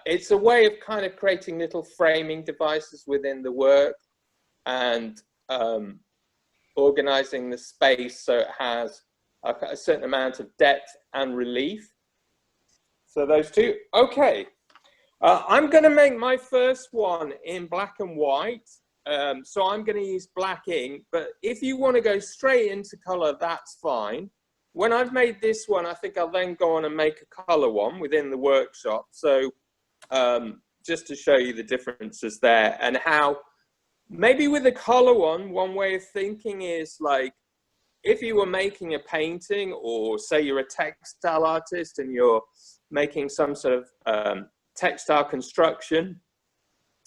It's a way of kind of creating little framing devices within the work and organizing the space so it has a certain amount of depth and relief. So those two. Okay. I'm going to make my first one in black and white. So I'm going to use black ink, but if you want to go straight into color, that's fine. When I've made this one, I think I'll then go on and make a color one within the workshop. So just to show you the differences there and how maybe with the color one way of thinking is like, if you were making a painting or say you're a textile artist and you're making some sort of textile construction,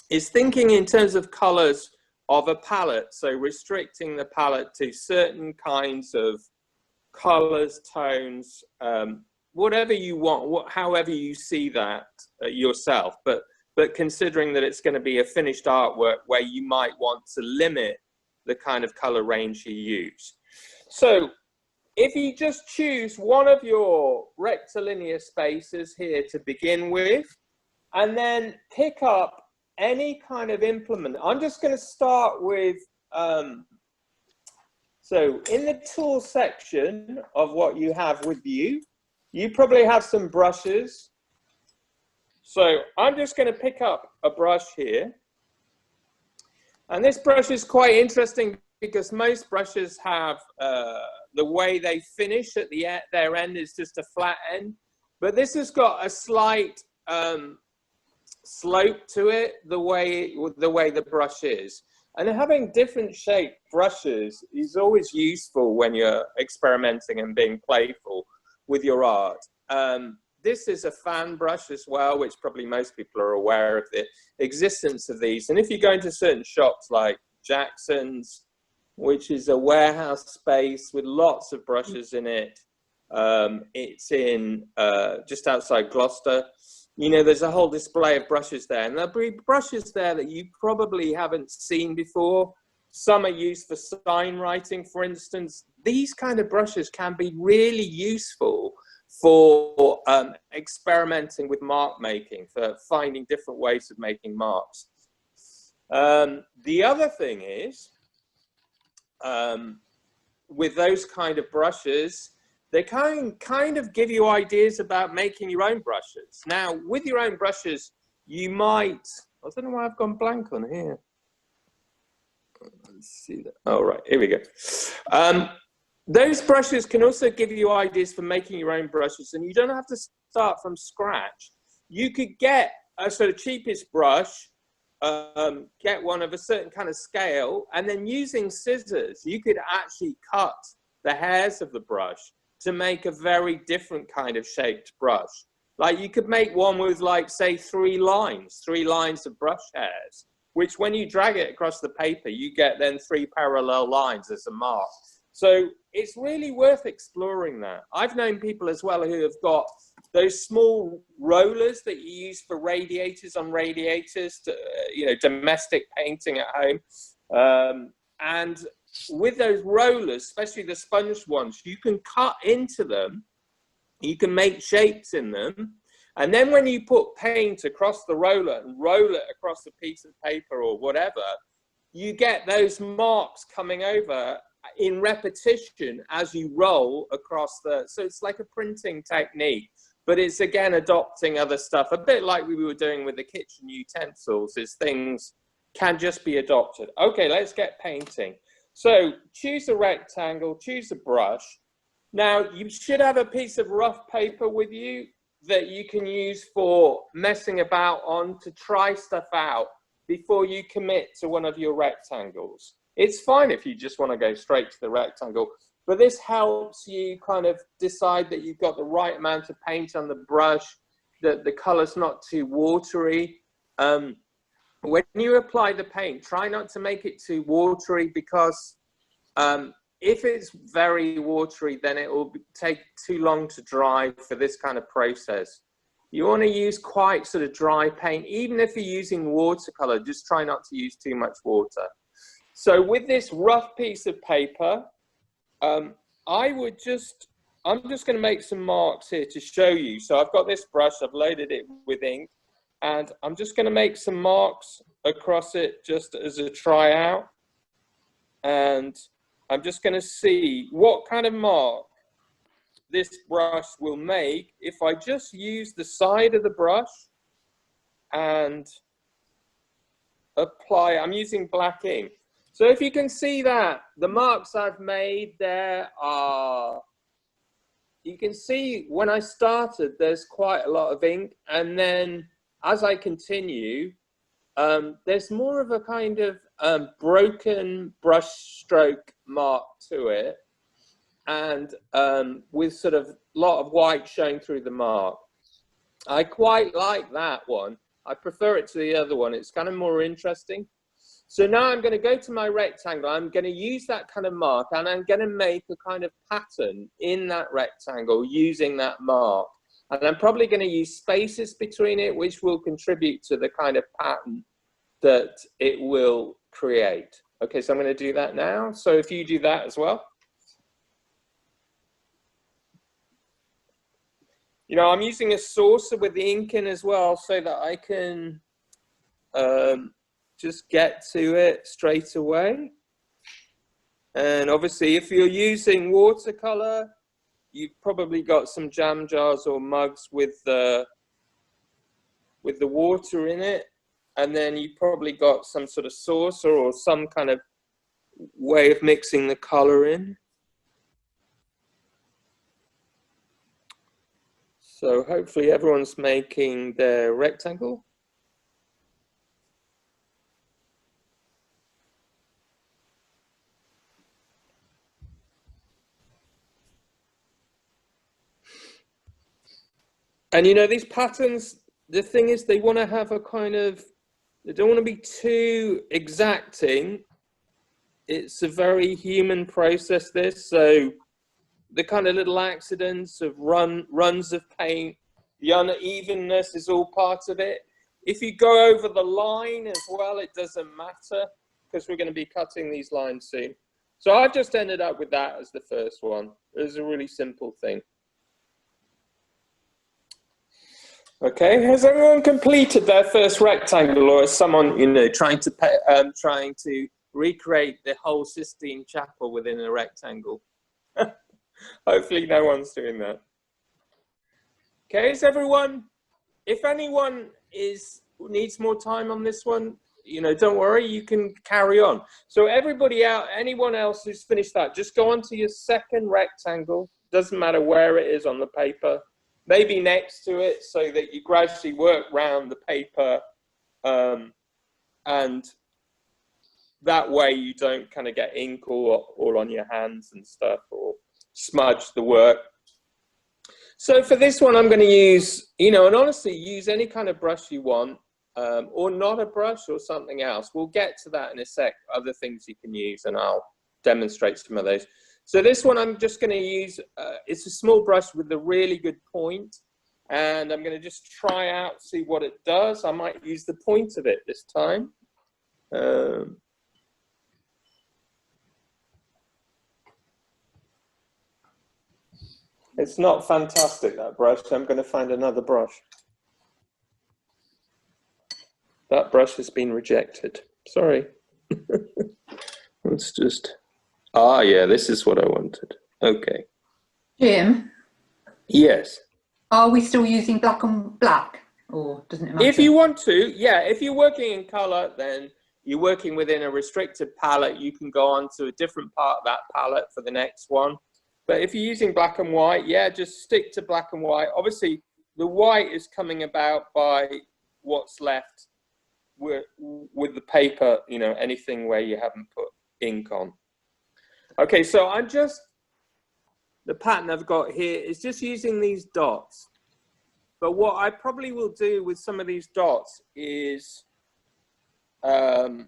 is thinking in terms of colors of a palette. So restricting the palette to certain kinds of colors, tones, whatever you want, however you see that yourself, but considering that it's going to be a finished artwork where you might want to limit the kind of color range you use. So if you just choose one of your rectilinear spaces here to begin with, and then pick up any kind of implement. I'm just going to start with, so in the tool section of what you have with you, you probably have some brushes. So I'm just going to pick up a brush here. And this brush is quite interesting because most brushes have the way they finish at their end is just a flat end. But this has got a slight slope to it, the way the brush is. And having different shaped brushes is always useful when you're experimenting and being playful with your art. This is a fan brush as well, which probably most people are aware of the existence of these. And if you go into certain shops like Jackson's, which is a warehouse space with lots of brushes in it, it's in just outside Gloucester. You know, there's a whole display of brushes there, and there'll be brushes there that you probably haven't seen before. Some are used for sign writing, for instance. These kind of brushes can be really useful for experimenting with mark making, for finding different ways of making marks. The other thing is, with those kind of brushes, they kind of give you ideas about making your own brushes. Now, with your own brushes, you might, I don't know why I've gone blank on here. Let's see that. Oh, right, here we go. Those brushes can also give you ideas for making your own brushes, and you don't have to start from scratch. You could get a sort of cheapest brush, get one of a certain kind of scale, and then using scissors, you could actually cut the hairs of the brush to make a very different kind of shaped brush. Like you could make one with like, say, three lines of brush hairs, which when you drag it across the paper, you get then 3 parallel lines as a mark. So it's really worth exploring that. I've known people as well who have got those small rollers that you use for radiators on radiators, to, you know, domestic painting at home. And with those rollers, especially the sponge ones, you can cut into them, you can make shapes in them, and then when you put paint across the roller and roll it across a piece of paper or whatever, you get those marks coming over in repetition as you roll across the, so it's like a printing technique, but it's again adopting other stuff, a bit like we were doing with the kitchen utensils, is things can just be adopted. Okay, let's get painting. So choose a rectangle, choose a brush. Now you should have a piece of rough paper with you that you can use for messing about on to try stuff out before you commit to one of your rectangles. It's fine if you just want to go straight to the rectangle, but this helps you kind of decide that you've got the right amount of paint on the brush, that the color's not too watery. When you apply the paint, try not to make it too watery, because if it's very watery, then it will take too long to dry for this kind of process. You want to use quite sort of dry paint. Even if you're using watercolor, just try not to use too much water. So with this rough piece of paper, I'm just going to make some marks here to show you. So I've got this brush, I've loaded it with ink. And I'm just going to make some marks across it just as a tryout. And I'm just going to see what kind of mark this brush will make if I just use the side of the brush and apply. I'm using black ink. So if you can see that, the marks I've made there are, you can see when I started, there's quite a lot of ink. And then as I continue, there's more of a kind of broken brush stroke mark to it. And with sort of a lot of white showing through the mark. I quite like that one. I prefer it to the other one. It's kind of more interesting. So now I'm going to go to my rectangle. I'm going to use that kind of mark, and I'm going to make a kind of pattern in that rectangle using that mark. And I'm probably going to use spaces between it, which will contribute to the kind of pattern that it will create. Okay, so I'm going to do that now. So if you do that as well. You know, I'm using a saucer with the ink in as well so that I can just get to it straight away. And obviously, if you're using watercolor, you've probably got some jam jars or mugs with the water in it. And then you've probably got some sort of saucer or some kind of way of mixing the color in. So hopefully everyone's making their rectangle. And you know, these patterns, the thing is they want to have a kind of, they don't want to be too exacting. It's a very human process, this. So the kind of little accidents of runs of paint, the unevenness is all part of it. If you go over the line as well, it doesn't matter because we're going to be cutting these lines soon. So I've just ended up with that as the first one. It was a really simple thing. Okay, has everyone completed their first rectangle, or is someone, you know, trying to recreate the whole Sistine Chapel within a rectangle? Hopefully no one's doing that. Okay, is everyone, if anyone needs more time on this one, you know, don't worry, you can carry on. So everybody out, anyone else who's finished that, just go on to your second rectangle. Doesn't matter where it is on the paper, maybe next to it, so that you gradually work around the paper, and that way you don't kind of get ink all on your hands and stuff, or smudge the work. So for this one, I'm going to use, you know, and honestly, use any kind of brush you want, or not a brush or something else. We'll get to that in a sec, other things you can use, and I'll demonstrate some of those. So this one, I'm just going to use, it's a small brush with a really good point, and I'm going to just try out, see what it does. I might use the point of it this time. It's not fantastic, that brush, so I'm going to find another brush. That brush has been rejected. Sorry. Let's just... Ah, yeah, this is what I wanted. Okay. Jim? Yes. Are we still using black on black, or doesn't it matter? If you want to, yeah. If you're working in color, then you're working within a restricted palette. You can go on to a different part of that palette for the next one. But if you're using black and white, yeah, just stick to black and white. Obviously, the white is coming about by what's left with the paper, you know, anything where you haven't put ink on. Okay, so I'm just, the pattern I've got here is just using these dots. But what I probably will do with some of these dots is, I'm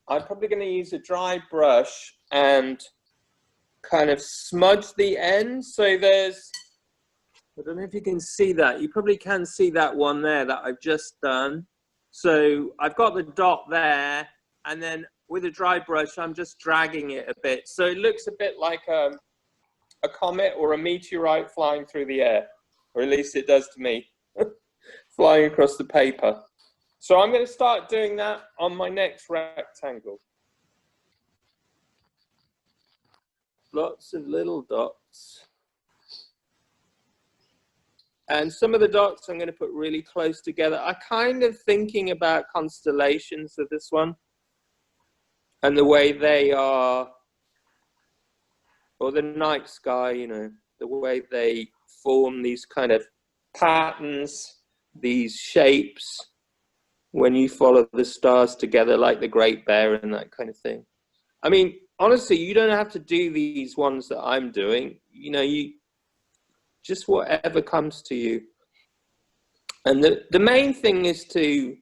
probably going to use a dry brush and kind of smudge the end. So there's, I don't know if you can see that. You probably can see that one there that I've just done. So I've got the dot there, and then with a dry brush, I'm just dragging it a bit. So it looks a bit like a comet or a meteorite flying through the air, or at least it does to me. flying across the paper. So I'm going to start doing that on my next rectangle. Lots of little dots. And some of the dots I'm going to put really close together. I'm kind of thinking about constellations of this one and the way they are, or the night sky, you know, the way they form these kind of patterns, these shapes when you follow the stars together, like the Great Bear and that kind of thing. I mean, honestly, you don't have to do these ones that I'm doing. You know, you just whatever comes to you. And the main thing is to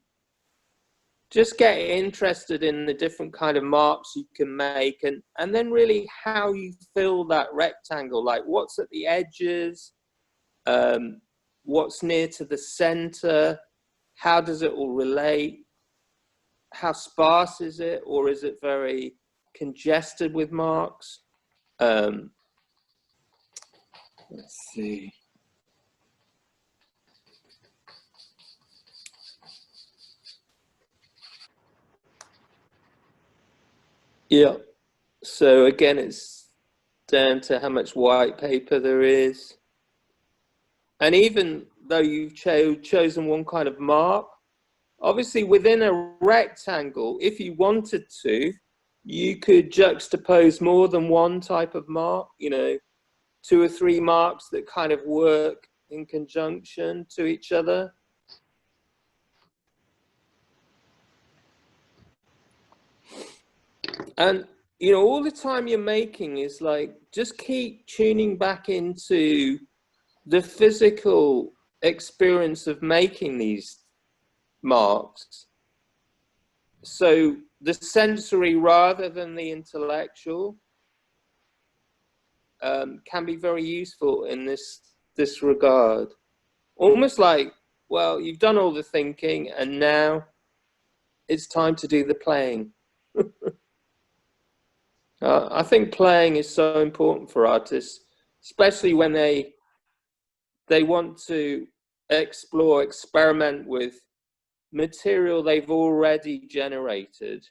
just get interested in the different kind of marks you can make, and then really how you fill that rectangle, like what's at the edges, what's near to the center, how does it all relate, how sparse is it, or is it very congested with marks? Let's see. Yeah, so again, it's down to how much white paper there is. And even though you've chosen one kind of mark, obviously within a rectangle, if you wanted to, you could juxtapose more than one type of mark, you know, 2 or 3 marks that kind of work in conjunction to each other. And, you know, all the time you're making is like, just keep tuning back into the physical experience of making these marks. So the sensory rather than the intellectual can be very useful in this regard. Almost like, well, you've done all the thinking and now it's time to do the playing. I think playing is so important for artists, especially when they want to explore, experiment with material they've already generated.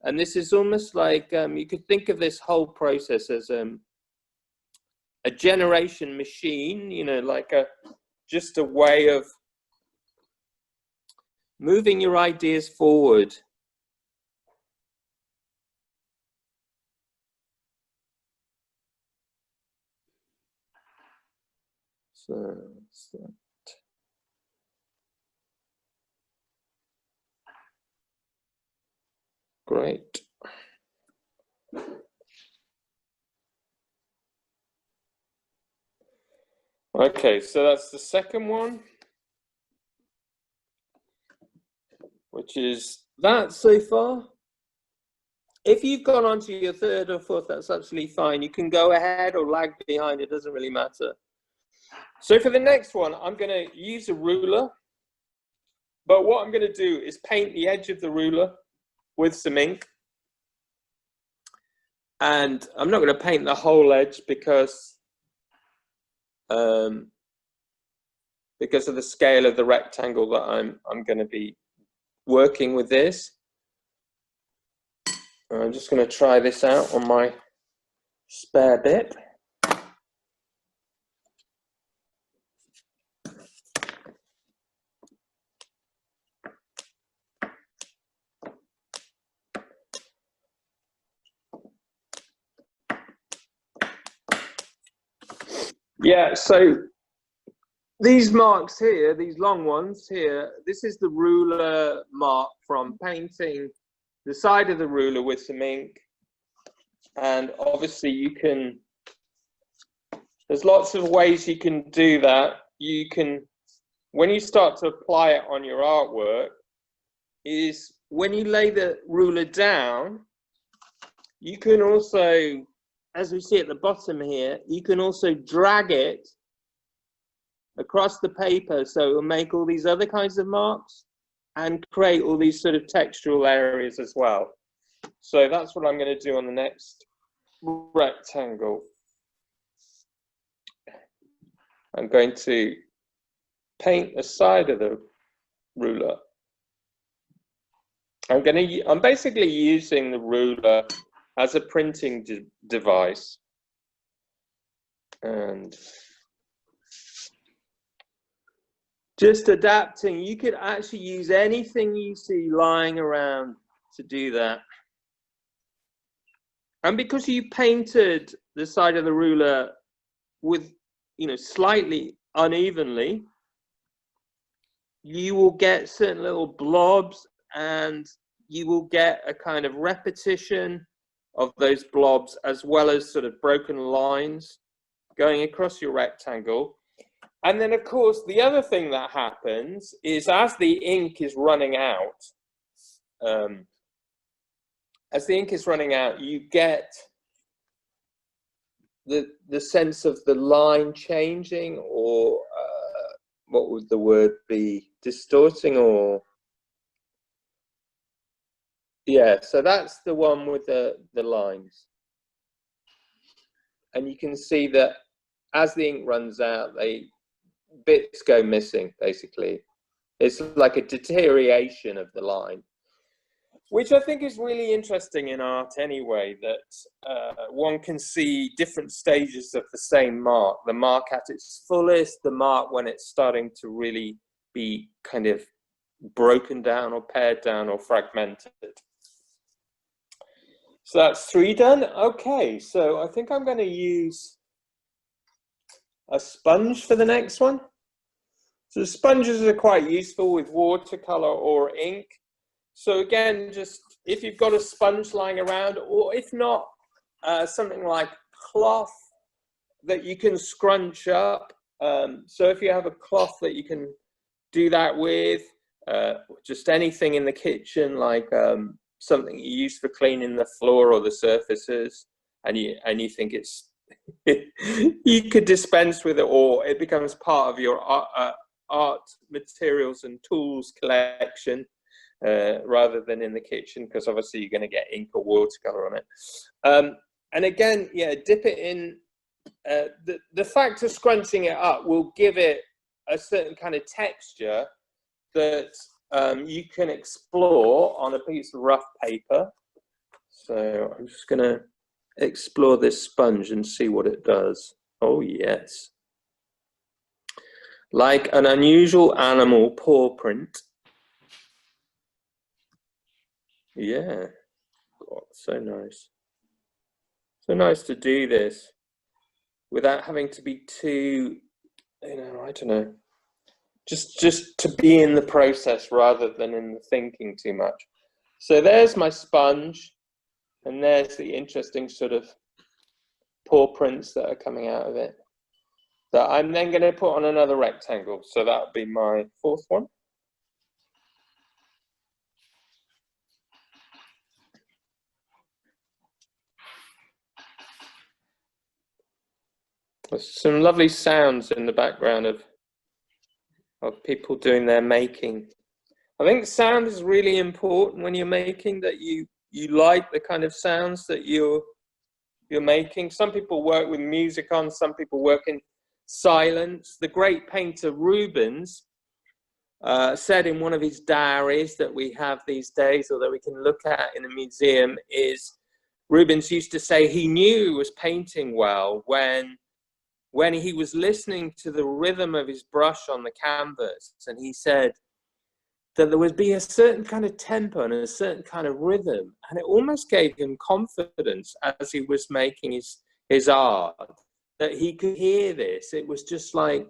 And this is almost like, you could think of this whole process as a generation machine, you know, like just a way of moving your ideas forward. So great. Okay, so that's the second one, which is that so far. If you've gone on to your third or fourth, that's absolutely fine. You can go ahead or lag behind, it doesn't really matter. So for the next one, I'm going to use a ruler, but what I'm going to do is paint the edge of the ruler with some ink. And I'm not going to paint the whole edge because of the scale of the rectangle that I'm going to be working with this. I'm just going to try this out on my spare bit. Yeah, so these marks here, these long ones here, this is the ruler mark from painting the side of the ruler with some ink. And obviously you can, there's lots of ways you can do that. You can, when you start to apply it on your artwork, is when you lay the ruler down, you can also, as we see at the bottom here, you can also drag it across the paper, so it will make all these other kinds of marks and create all these sort of textural areas as well. So that's what I'm going to do on the next rectangle. I'm going to paint the side of the ruler. I'm basically using the ruler as a printing device, and just adapting. You could actually use anything you see lying around to do that. And because you painted the side of the ruler with, slightly unevenly, you will get certain little blobs, and you will get a kind of repetition of those blobs, as well as sort of broken lines going across your rectangle. And then, of course, the other thing that happens is as the ink is running out, you get the sense of the line changing, or what would the word be? Distorting, or yeah. So that's the one with the lines, and you can see that as the ink runs out, bits go missing. Basically, it's like a deterioration of the line, which I think is really interesting in art anyway, that one can see different stages of the same mark. The mark at its fullest, the mark when it's starting to really be kind of broken down or pared down or fragmented. So that's 3 done. Okay, so I think I'm going to use a sponge for the next one. So sponges are quite useful with watercolor or ink. So again, just if you've got a sponge lying around, or if not, something like cloth that you can scrunch up. So if you have a cloth that you can do that with, just anything in the kitchen, like something you use for cleaning the floor or the surfaces, and you think it's you could dispense with it, or it becomes part of your art materials and tools collection. Rather than in the kitchen, because obviously you're going to get ink or watercolor on it. And again, yeah, dip it in. The fact of scrunching it up will give it a certain kind of texture that you can explore on a piece of rough paper. So I'm just going to explore this sponge and see what it does. Oh, yes. Like an unusual animal paw print. Yeah, God, so nice. So nice to do this without having to be too, I don't know, just to be in the process rather than in the thinking too much. So there's my sponge, and there's the interesting sort of paw prints that are coming out of it that I'm then going to put on another rectangle. So that'll be my 4th one. There's some lovely sounds in the background of people doing their making. I think sound is really important when you're making, that you like the kind of sounds that you're making. Some people work with music on, some people work in silence. The great painter Rubens said in one of his diaries that we have these days, or that we can look at in a museum, is Rubens used to say he knew he was painting well when he was listening to the rhythm of his brush on the canvas. And he said that there would be a certain kind of tempo and a certain kind of rhythm, and it almost gave him confidence as he was making his art, that he could hear this. It was just like,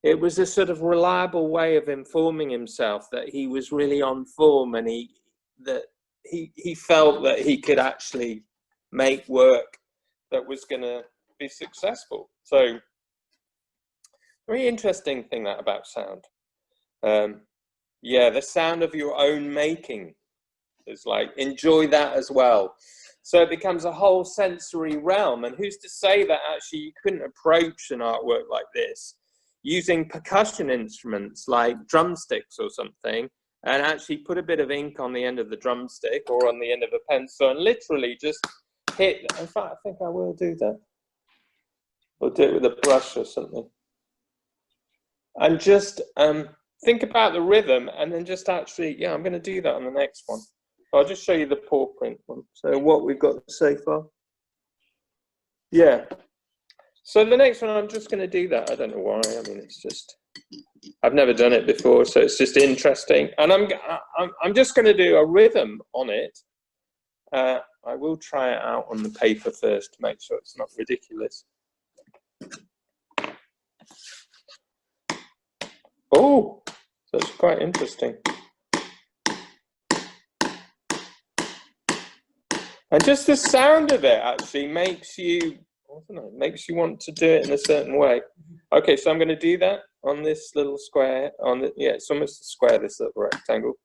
it was a sort of reliable way of informing himself that he was really on form, and he felt that he could actually make work that was going to be successful. So very interesting thing that about sound. Yeah, the sound of your own making is like, enjoy that as well. So it becomes a whole sensory realm. And who's to say that actually you couldn't approach an artwork like this using percussion instruments like drumsticks or something, and actually put a bit of ink on the end of the drumstick or on the end of a pencil and literally just hit. In fact, I think I will do that. Or do it with a brush or something. and just think about the rhythm, and then just actually, yeah, I'm going to do that on the next one. I'll just show you the paw print one. So what we've got so far. Yeah. So the next one, I'm just going to do that. I don't know why. I mean, it's just, I've never done it before, so it's just interesting. And I'm just going to do a rhythm on it. I will try it out on the paper first to make sure it's not ridiculous. Oh, that's quite interesting. And just the sound of it actually makes you, I don't know, makes you want to do it in a certain way. Okay, so I'm going to do that on this little square. On the, yeah, it's almost a square, this little rectangle.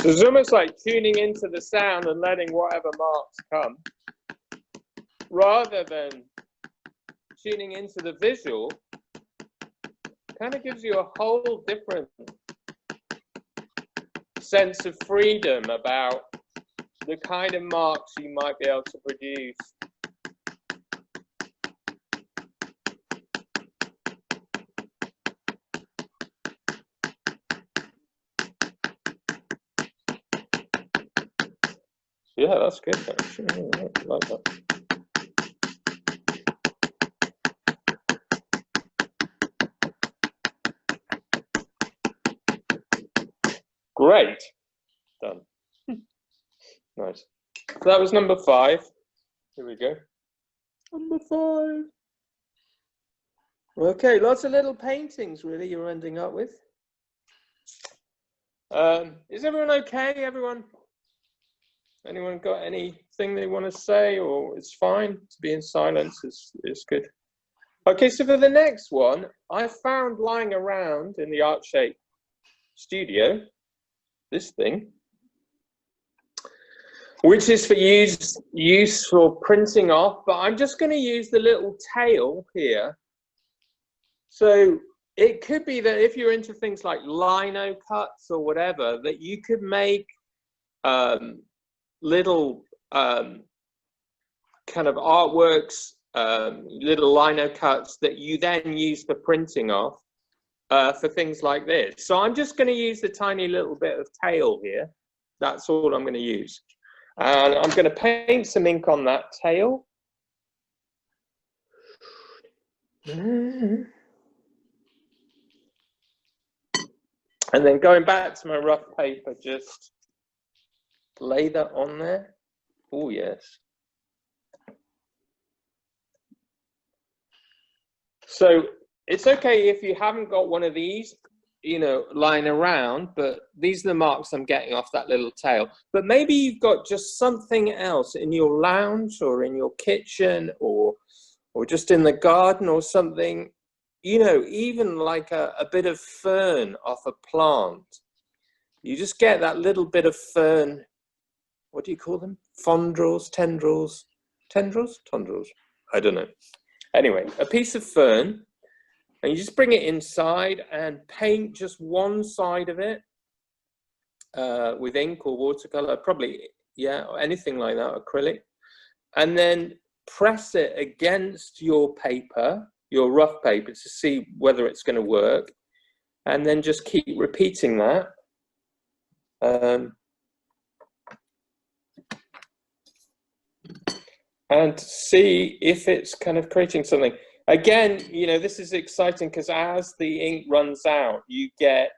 So it's almost like tuning into the sound and letting whatever marks come, rather than tuning into the visual. Kind of gives you a whole different sense of freedom about the kind of marks you might be able to produce. Yeah, that's good actually. I like that. Great. Done. Nice. So that was number 5. Here we go. Number 5. Okay, lots of little paintings really you're ending up with. Is everyone okay? Everyone? Anyone got anything they want to say, or it's fine to be in silence is good. Okay, so for the next one, I found lying around in the Art Shape studio this thing, which is for use for printing off, but I'm just going to use the little tail here. So it could be that if you're into things like lino cuts or whatever, that you could make little kind of artworks, little lino cuts that you then use for printing off for things like this. So I'm just going to use the tiny little bit of tail here. That's all I'm going to use. And I'm going to paint some ink on that tail. And then going back to my rough paper, just lay that on there. Oh, yes. So it's okay if you haven't got one of these, you know, lying around, but these are the marks I'm getting off that little tail. But maybe you've got just something else in your lounge or in your kitchen or just in the garden or something, you know, even like a bit of fern off a plant. You just get that little bit of fern. What do you call them? Tendrils? I don't know. Anyway, a piece of fern, and you just bring it inside and paint just one side of it with ink or watercolor, probably, yeah, or anything like that, acrylic. And then press it against your paper, your rough paper, to see whether it's going to work. And then just keep repeating that. And see if it's kind of creating something. Again, you know, this is exciting because as the ink runs out, you get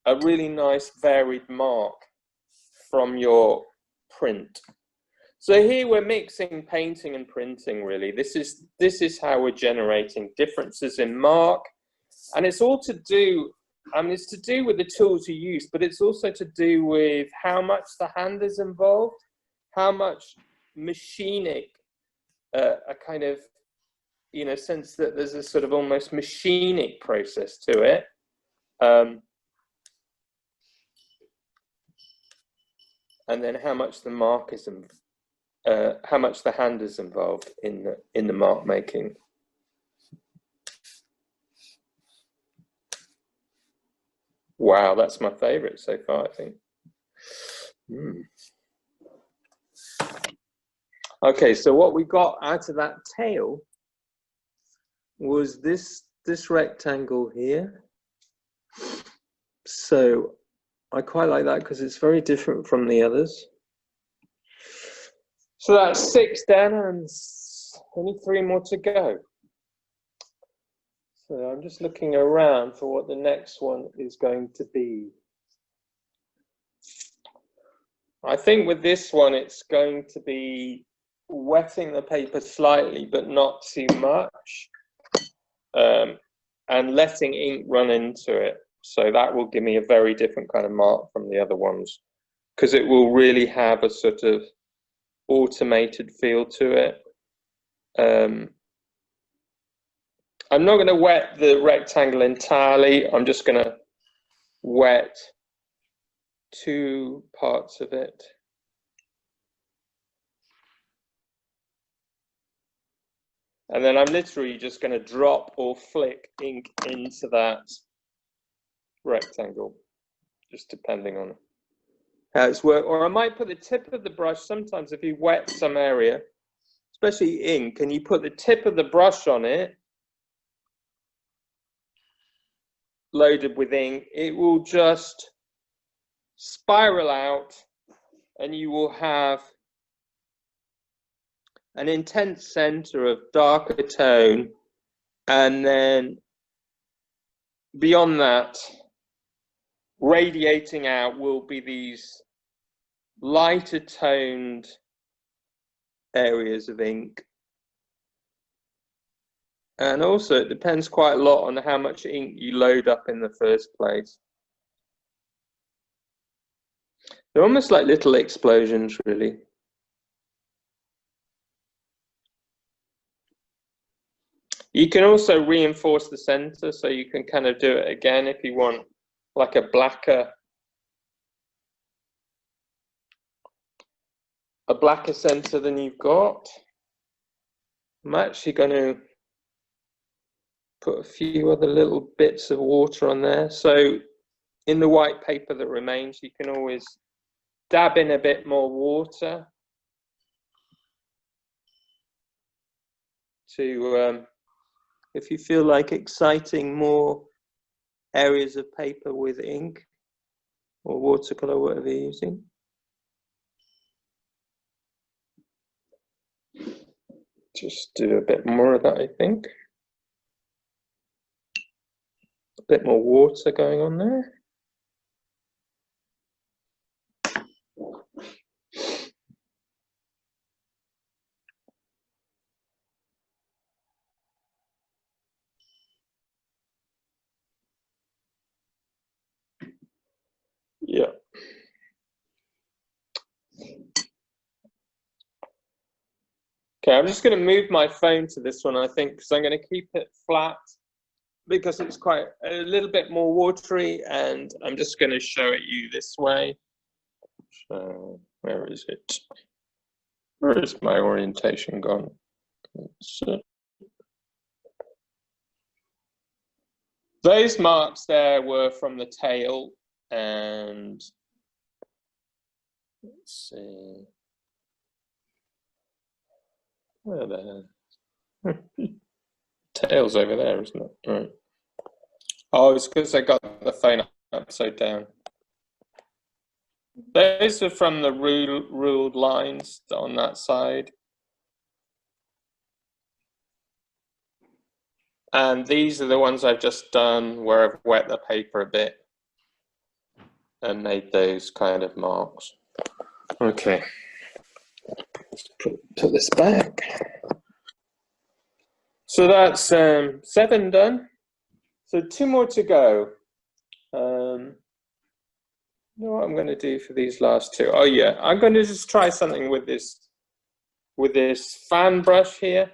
a really nice varied mark from your print. So here we're mixing painting and printing, really. This is how we're generating differences in mark. And it's all to do, I mean, it's to do with the tools you use, but it's also to do with how much the hand is involved, how much machinic a kind of sense that there's a sort of almost machinic process to it. And then how much the mark is, how much the hand is involved in the mark making. Wow, that's my favorite so far, I think. Okay, so what we got out of that tail was this rectangle here. So I quite like that because it's very different from the others. So that's 6 down and only 3 more to go. So I'm just looking around for what the next one is going to be. I think with this one, it's going to be wetting the paper slightly, but not too much, and letting ink run into it. So that will give me a very different kind of mark from the other ones, because it will really have a sort of automated feel to it. I'm not going to wet the rectangle entirely. I'm just going to wet 2 parts of it. And then I'm literally just going to drop or flick ink into that rectangle, just depending on how it's worked. Or I might put the tip of the brush, sometimes if you wet some area, especially ink, and you put the tip of the brush on it, loaded with ink, it will just spiral out and you will have an intense center of darker tone, and then beyond that, radiating out will be these lighter toned areas of ink. And also it depends quite a lot on how much ink you load up in the first place. They're almost like little explosions, really. You can also reinforce the center, so you can kind of do it again if you want like a blacker center than you've got. I'm actually going to put a few other little bits of water on there. So in the white paper that remains, you can always dab in a bit more water to, if you feel like exciting more areas of paper with ink or watercolor, whatever you're using. Just do a bit more of that, I think. A bit more water going on there. Yeah. Okay, I'm just going to move my phone to this one, I think, because I'm going to keep it flat because it's quite a little bit more watery, and I'm just going to show it you this way. So, where is it? Where is my orientation gone? Those marks there were from the tail, and let's see. Where the tail's over there, isn't it? Right. Oh, it's because I got the phone upside down. Those are from the ruled lines on that side. And these are the ones I've just done where I've wet the paper a bit and made those kind of marks. Okay. Let's put this back. So that's 7 done. So 2 more to go. You know what I'm going to do for these last 2? Oh yeah, I'm going to just try something with this fan brush here.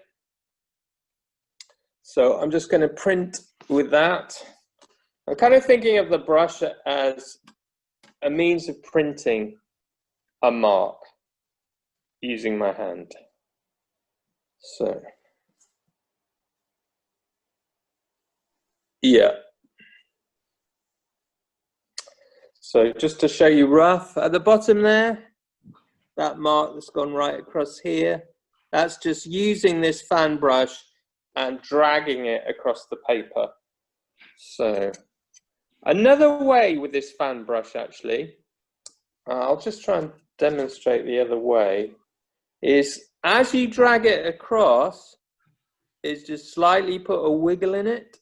So I'm just going to print with that. I'm kind of thinking of the brush as a means of printing a mark using my hand. So, yeah. So just to show you rough, at the bottom there, that mark that's gone right across here, that's just using this fan brush and dragging it across the paper. So another way with this fan brush, actually, I'll just try and demonstrate the other way, is as you drag it across, is just slightly put a wiggle in it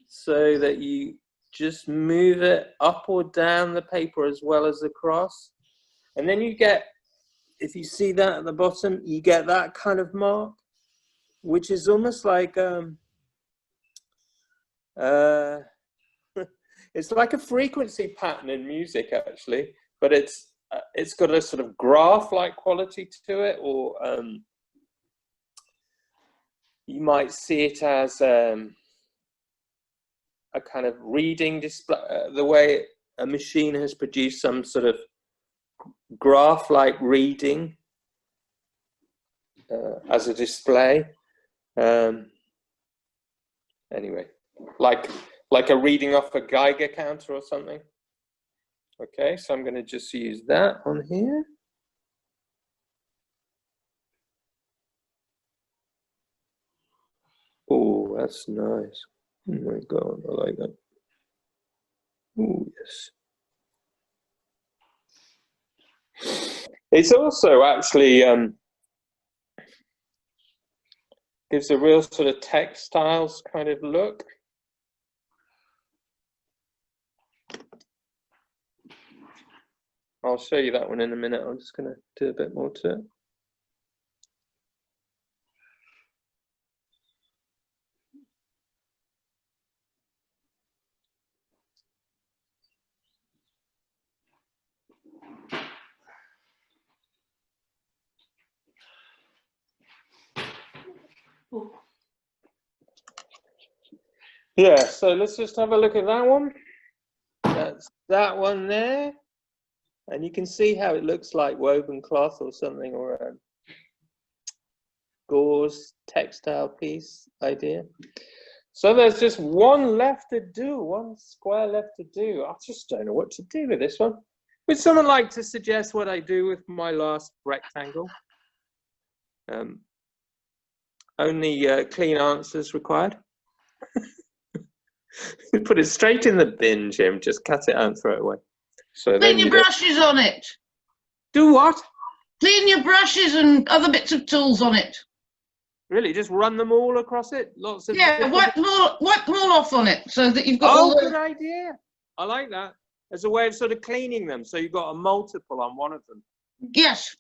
so that you just move it up or down the paper as well as across. And then you get, if you see that at the bottom, you get that kind of mark, which is almost like it's like a frequency pattern in music, actually, but it's got a sort of graph-like quality to it, or you might see it as a kind of reading display, the way a machine has produced some sort of graph-like reading as a display. Anyway, like a reading off a Geiger counter or something. Okay, so I'm going to just use that on here. Oh, that's nice. Oh my God, I like that. Oh, yes. It's also actually gives a real sort of textiles kind of look. I'll show you that one in a minute. I'm just going to do a bit more to it. Yeah, so let's just have a look at that one. That's that one there. And you can see how it looks like woven cloth or something, or a gauze textile piece idea. So there's just one left to do, one square left to do. I just don't know what to do with this one. Would someone like to suggest what I do with my last rectangle? Only clean answers required. Put it straight in the bin, Jim. Just cut it out and throw it away. So Clean your brushes on it. Do what? Clean your brushes and other bits of tools on it. Really? Just run them all across it? Lots of wipe them all off on it so that you've got all the... good idea. I like that. As a way of sort of cleaning them, so you've got a multiple on one of them. Yes.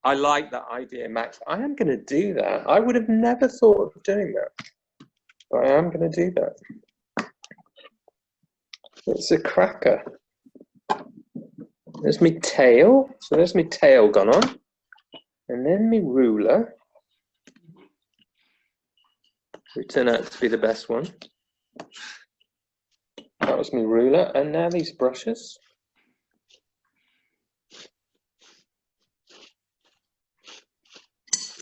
I like that idea, Max. I am going to do that. I would have never thought of doing that. But I am going to do that. It's a cracker. There's my tail. So there's my tail gone on. And then my ruler. Which turned out to be the best one. That was my ruler. And now these brushes.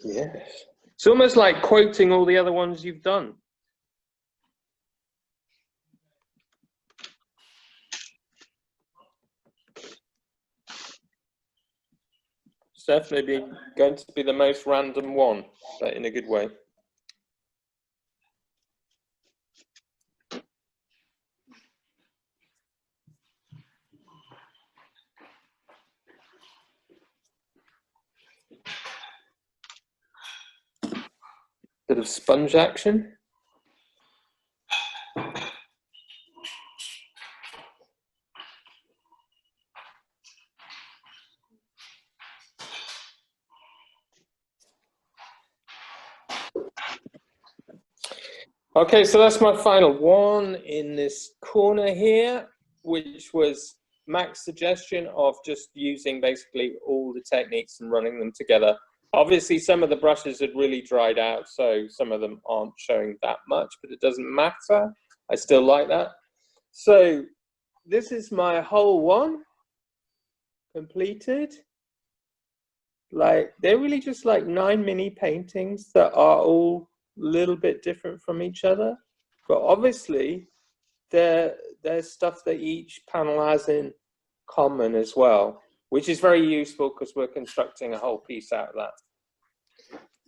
Yes. It's almost like quoting all the other ones you've done. It's definitely going to be the most random one, but in a good way. Bit of sponge action. Okay, so that's my final one in this corner here, which was Mac's suggestion of just using basically all the techniques and running them together Obviously, some of the brushes had really dried out, so some of them aren't showing that much, but it doesn't matter. I still like that. So this is my whole one completed. Like, they're really just like 9 mini paintings that are all a little bit different from each other. But obviously, there's stuff that each panel has in common as well, which is very useful because we're constructing a whole piece out of that.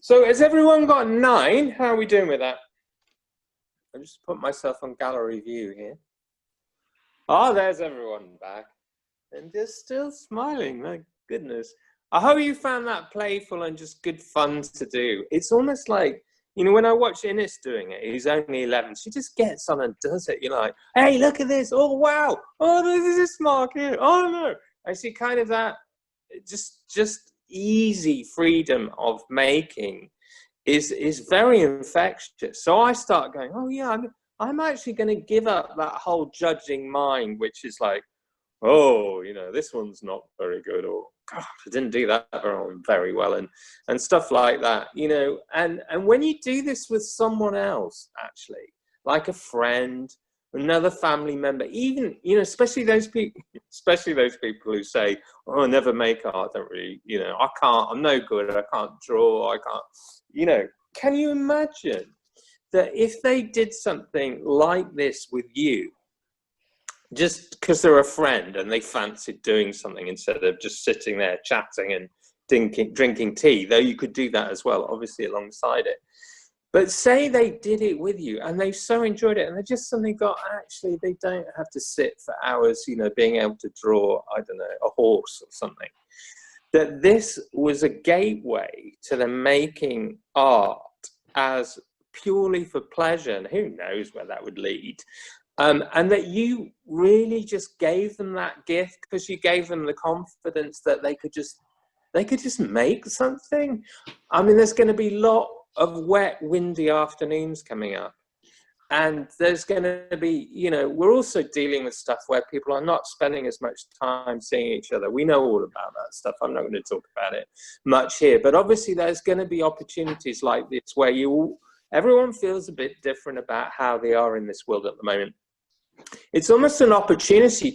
So has everyone got 9? How are we doing with that? I just put myself on gallery view here. Oh, there's everyone back. And they're still smiling, my goodness. I hope you found that playful and just good fun to do. It's almost like, you know, when I watch Ines doing it, he's only 11, she just gets on and does it. You're like, hey, look at this. Oh, wow. Oh, there's this mark here. Oh, no. I see kind of that just easy freedom of making is very infectious. So I start going, oh, yeah, I'm actually going to give up that whole judging mind, which is like, oh, you know, this one's not very good, or God, I didn't do that very well, and stuff like that, you know. And when you do this with someone else, actually, like a friend, another family member, even, you know, especially those people who say, oh, I never make art, I don't really, you know, I can't, I'm no good, I can't draw, I can't, you know. Can you imagine that if they did something like this with you, just because they're a friend and they fancied doing something instead of just sitting there chatting and drinking tea, though you could do that as well, obviously, alongside it. But say they did it with you and they so enjoyed it and they just suddenly got, actually, they don't have to sit for hours, you know, being able to draw, I don't know, a horse or something. That this was a gateway to them making art as purely for pleasure, and who knows where that would lead. And that you really just gave them that gift because you gave them the confidence that they could just make something. I mean, there's going to be a lot of wet, windy afternoons coming up. And there's going to be, you know, we're also dealing with stuff where people are not spending as much time seeing each other. We know all about that stuff. I'm not going to talk about it much here. But obviously, there's going to be opportunities like this where everyone feels a bit different about how they are in this world at the moment. It's almost an opportunity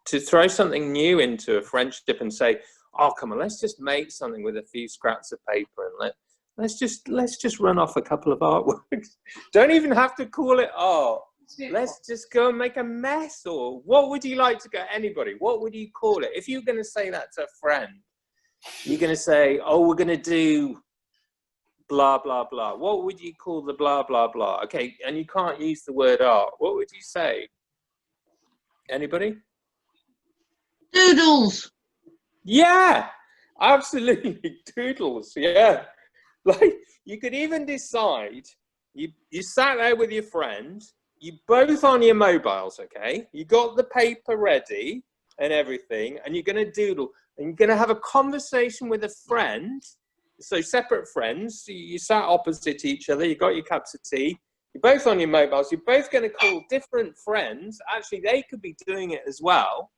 to throw something new into a friendship and say, oh, come on, let's just make something with a few scraps of paper and let's just run off a couple of artworks. Don't even have to call it art. Let's just go and make a mess. Or what would you like to go, anybody, what would you call it? If you're going to say that to a friend, you're going to say, oh, we're going to do blah, blah, blah. What would you call the blah, blah, blah? Okay, and you can't use the word art. What would you say? Anybody? Doodles. Yeah, absolutely. Doodles, yeah. Like, you could even decide, you sat there with your friend, you both on your mobiles, okay? You got the paper ready and everything, and you're going to doodle, and you're going to have a conversation with a friend. So separate friends, you sat opposite each other, you got your cups of tea, you're both on your mobiles, you're both going to call different friends. Actually, they could be doing it as well.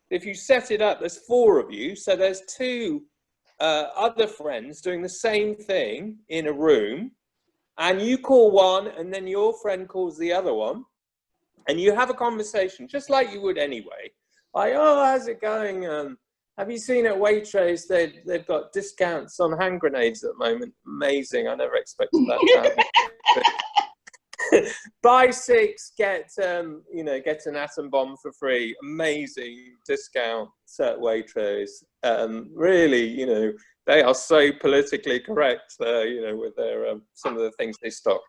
If you set it up, there's 4 of you, so there's 2 other friends doing the same thing in a room, and you call one, and then your friend calls the other one, and you have a conversation, just like you would anyway. Like, oh, how's it going? Have you seen at Waitrose, they've got discounts on hand grenades at the moment? Amazing. I never expected that to happen. Buy 6, get get an atom bomb for free. Amazing discount at Waitrose. Really, you know, they are so politically correct there, you know, with their some of the things they stock.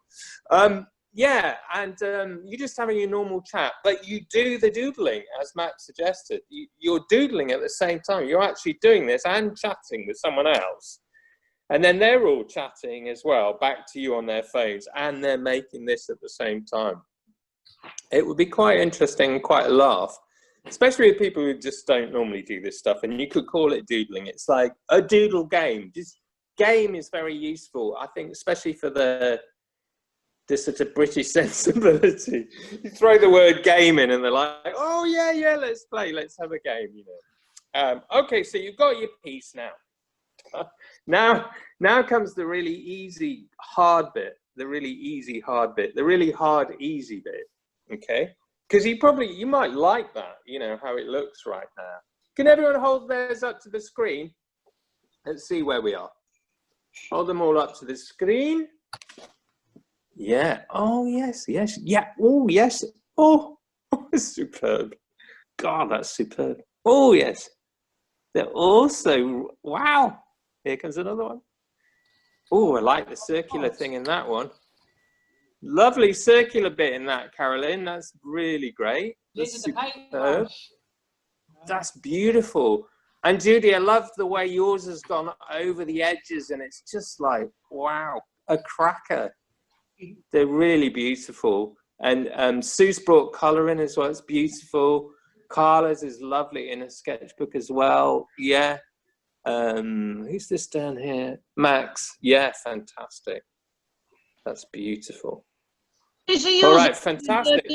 Yeah, and you're just having a normal chat, but you do the doodling, as Matt suggested. You're doodling at the same time. You're actually doing this and chatting with someone else. And then they're all chatting as well, back to you on their phones, and they're making this at the same time. It would be quite interesting and quite a laugh, especially with people who just don't normally do this stuff. And you could call it doodling. It's like a doodle game. Just game is very useful, I think, especially for this sort of British sensibility. You throw the word game in and they're like, oh, yeah, let's play. Let's have a game, you know. Okay, so you've got your piece now. Now comes the really easy, hard bit. The really easy, hard bit. The really hard, easy bit. Okay? Because you might like that, how it looks right now. Can everyone hold theirs up to the screen? Let's see where we are. Hold them all up to the screen. Yeah. Oh, yes, yes. Yeah. Oh, yes. Oh, superb. God, that's superb. Oh, yes. They're also, wow. Here comes another one. Oh, I like the circular thing in that one. Lovely circular bit in that, Carolyn. That's really great. That's superb. That's beautiful. And Judy, I love the way yours has gone over the edges, and it's just like, wow, a cracker. They're really beautiful. And Sue's brought colour in as well. It's beautiful. Carla's is lovely in a sketchbook as well. Yeah. Who's this down here? Max. Yeah, fantastic. That's beautiful. All right, fantastic.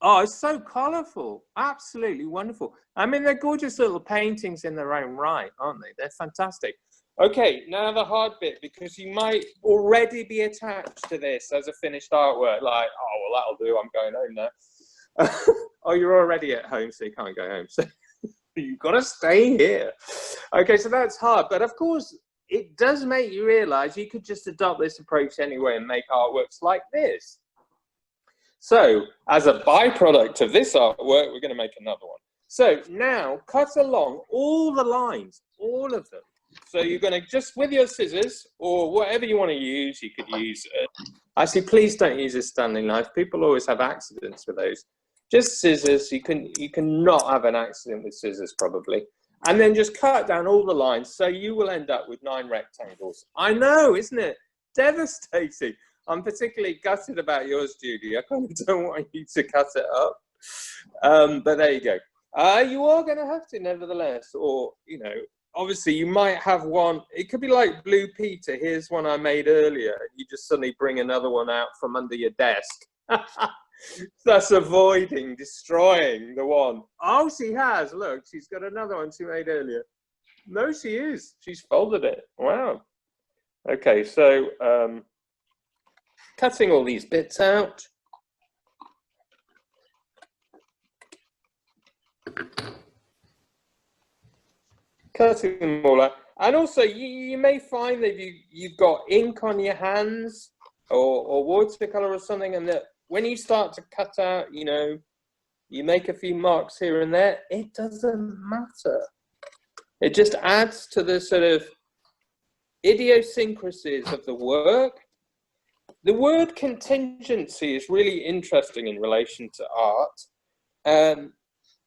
Oh, it's so colourful. Absolutely wonderful. I mean, they're gorgeous little paintings in their own right, aren't they? They're fantastic. Okay, now the hard bit, because you might already be attached to this as a finished artwork, like, oh, well, that'll do, I'm going home now. Oh, you're already at home, so you can't go home. So you've got to stay here. Okay, so that's hard. But of course, it does make you realise you could just adopt this approach anyway and make artworks like this. So as a byproduct of this artwork, we're going to make another one. So now cut along all the lines, all of them. So you're going to just, with your scissors or whatever you want to use, you could use it. Actually, please don't use a Stanley knife. People always have accidents with those. Just scissors. You can not have an accident with scissors probably. And then just cut down all the lines. So you will end up with 9 rectangles. I know, isn't it? Devastating. I'm particularly gutted about yours, Judy. I kind of don't want you to cut it up. But there you go. You are going to have to, nevertheless. Or, obviously you might have one. It could be like Blue Peter. Here's one I made earlier. You just suddenly bring another one out from under your desk. That's destroying the one. Oh, she has. Look, she's got another one she made earlier. No, she is. She's folded it. Wow. Okay, so cutting all these bits out. Cutting them all out. And also, you may find that you've got ink on your hands or watercolor or something, and that when you start to cut out, you make a few marks here and there, it doesn't matter. It just adds to the sort of idiosyncrasies of the work. The word contingency is really interesting in relation to art.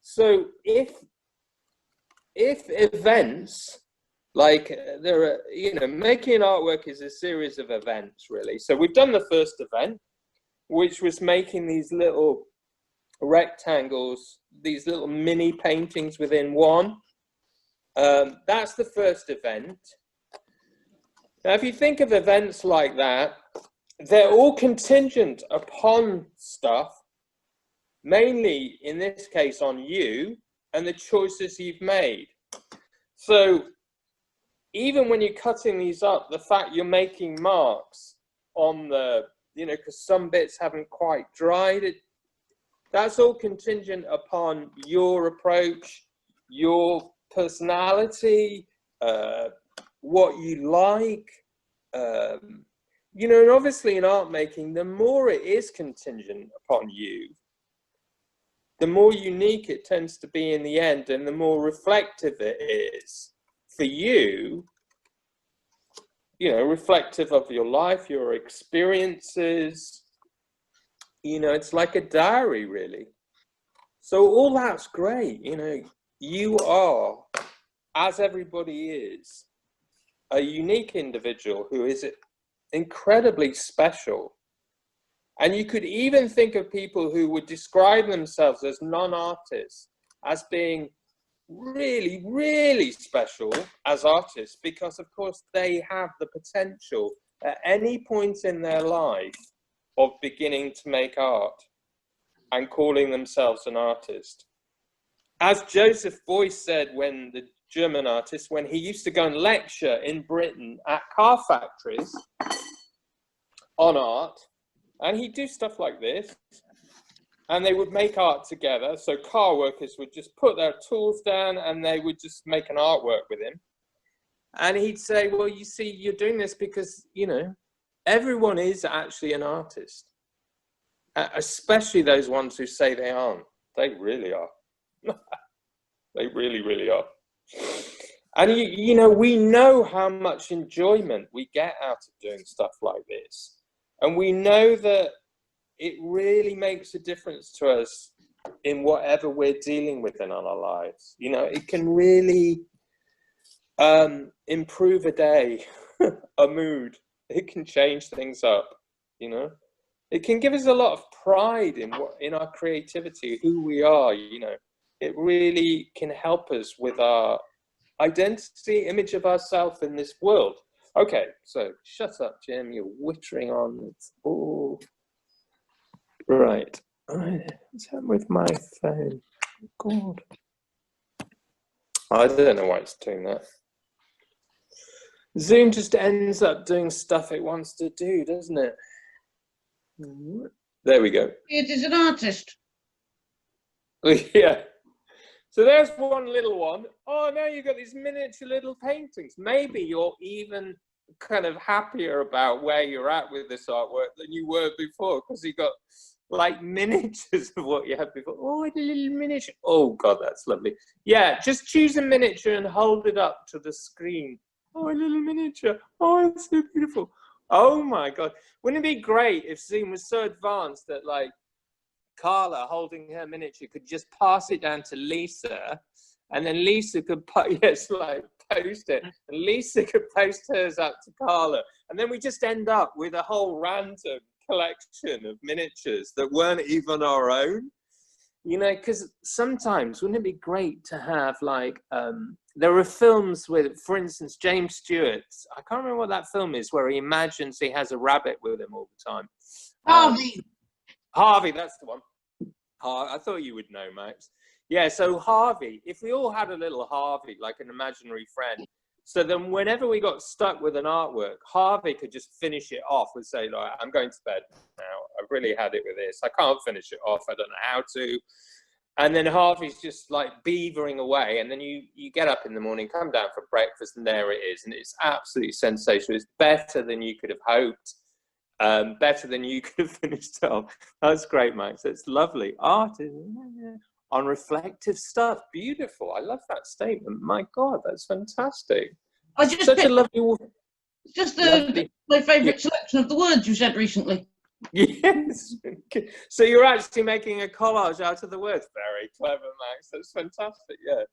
So if events, like there are, making an artwork is a series of events, really. So we've done the first event, which was making these little rectangles, these little mini paintings within one. That's the first event. Now, if you think of events like that, they're all contingent upon stuff, mainly in this case on you and the choices you've made. So even when you're cutting these up, the fact you're making marks on the, because some bits haven't quite dried, that's all contingent upon your approach, your personality, what you like, and obviously in art making, the more it is contingent upon you, the more unique it tends to be in the end, and the more reflective it is for you, reflective of your life, your experiences. It's like a diary, really. So all that's great. You are, as everybody is, a unique individual who is incredibly special. And you could even think of people who would describe themselves as non-artists as being really, really special as artists, because of course they have the potential at any point in their life of beginning to make art and calling themselves an artist. As Joseph Beuys said when German artist, when he used to go and lecture in Britain at car factories on art, and he'd do stuff like this, and they would make art together. So car workers would just put their tools down and they would just make an artwork with him. And he'd say, well, you see, you're doing this because, you know, everyone is actually an artist, especially those ones who say they aren't. They really are. They really, really are. And, you know, we know how much enjoyment we get out of doing stuff like this. And we know that it really makes a difference to us in whatever we're dealing with in our lives. You know, it can really improve a day, a mood. It can change things up, you know. It can give us a lot of pride in our creativity, who we are, you know. It really can help us with our identity, image of ourselves in this world. Okay, so shut up, Jim. You're wittering on. It's all right. What's happened with my phone? God, I don't know why it's doing that. Zoom just ends up doing stuff it wants to do, doesn't it? There we go. It is an artist. Yeah. So there's one little one. Oh, now you've got these miniature little paintings. Maybe you're even kind of happier about where you're at with this artwork than you were before, because you got like miniatures of what you had before. Oh, a little miniature. Oh, God, that's lovely. Yeah, just choose a miniature and hold it up to the screen. Oh, a little miniature. Oh, it's so beautiful. Oh, my God. Wouldn't it be great if Zoom was so advanced that, like, Carla holding her miniature could just pass it down to Lisa, and then Lisa could post it, and Lisa could post hers up to Carla, and then we just end up with a whole random collection of miniatures that weren't even our own, you know. Because sometimes wouldn't it be great to have, like, there are films with, for instance, James Stewart's, I can't remember what that film is, where he imagines he has a rabbit with him all the time. Harvey, that's the one. I thought you would know, Max. Yeah, so Harvey, if we all had a little Harvey, like an imaginary friend, so then whenever we got stuck with an artwork, Harvey could just finish it off and say, like, I'm going to bed now. I've really had it with this. I can't finish it off. I don't know how to. And then Harvey's just like beavering away. And then you get up in the morning, come down for breakfast, and there it is. And it's absolutely sensational. It's better than you could have hoped. Better than you could have finished off. That's great, Max. It's lovely. Art on reflective stuff. Beautiful. I love that statement. My God, that's fantastic. I just Such a lovely. Just lovely. My favourite selection of the words you said recently. Yes. So you're actually making a collage out of the words. Very clever, Max. That's fantastic. Yeah.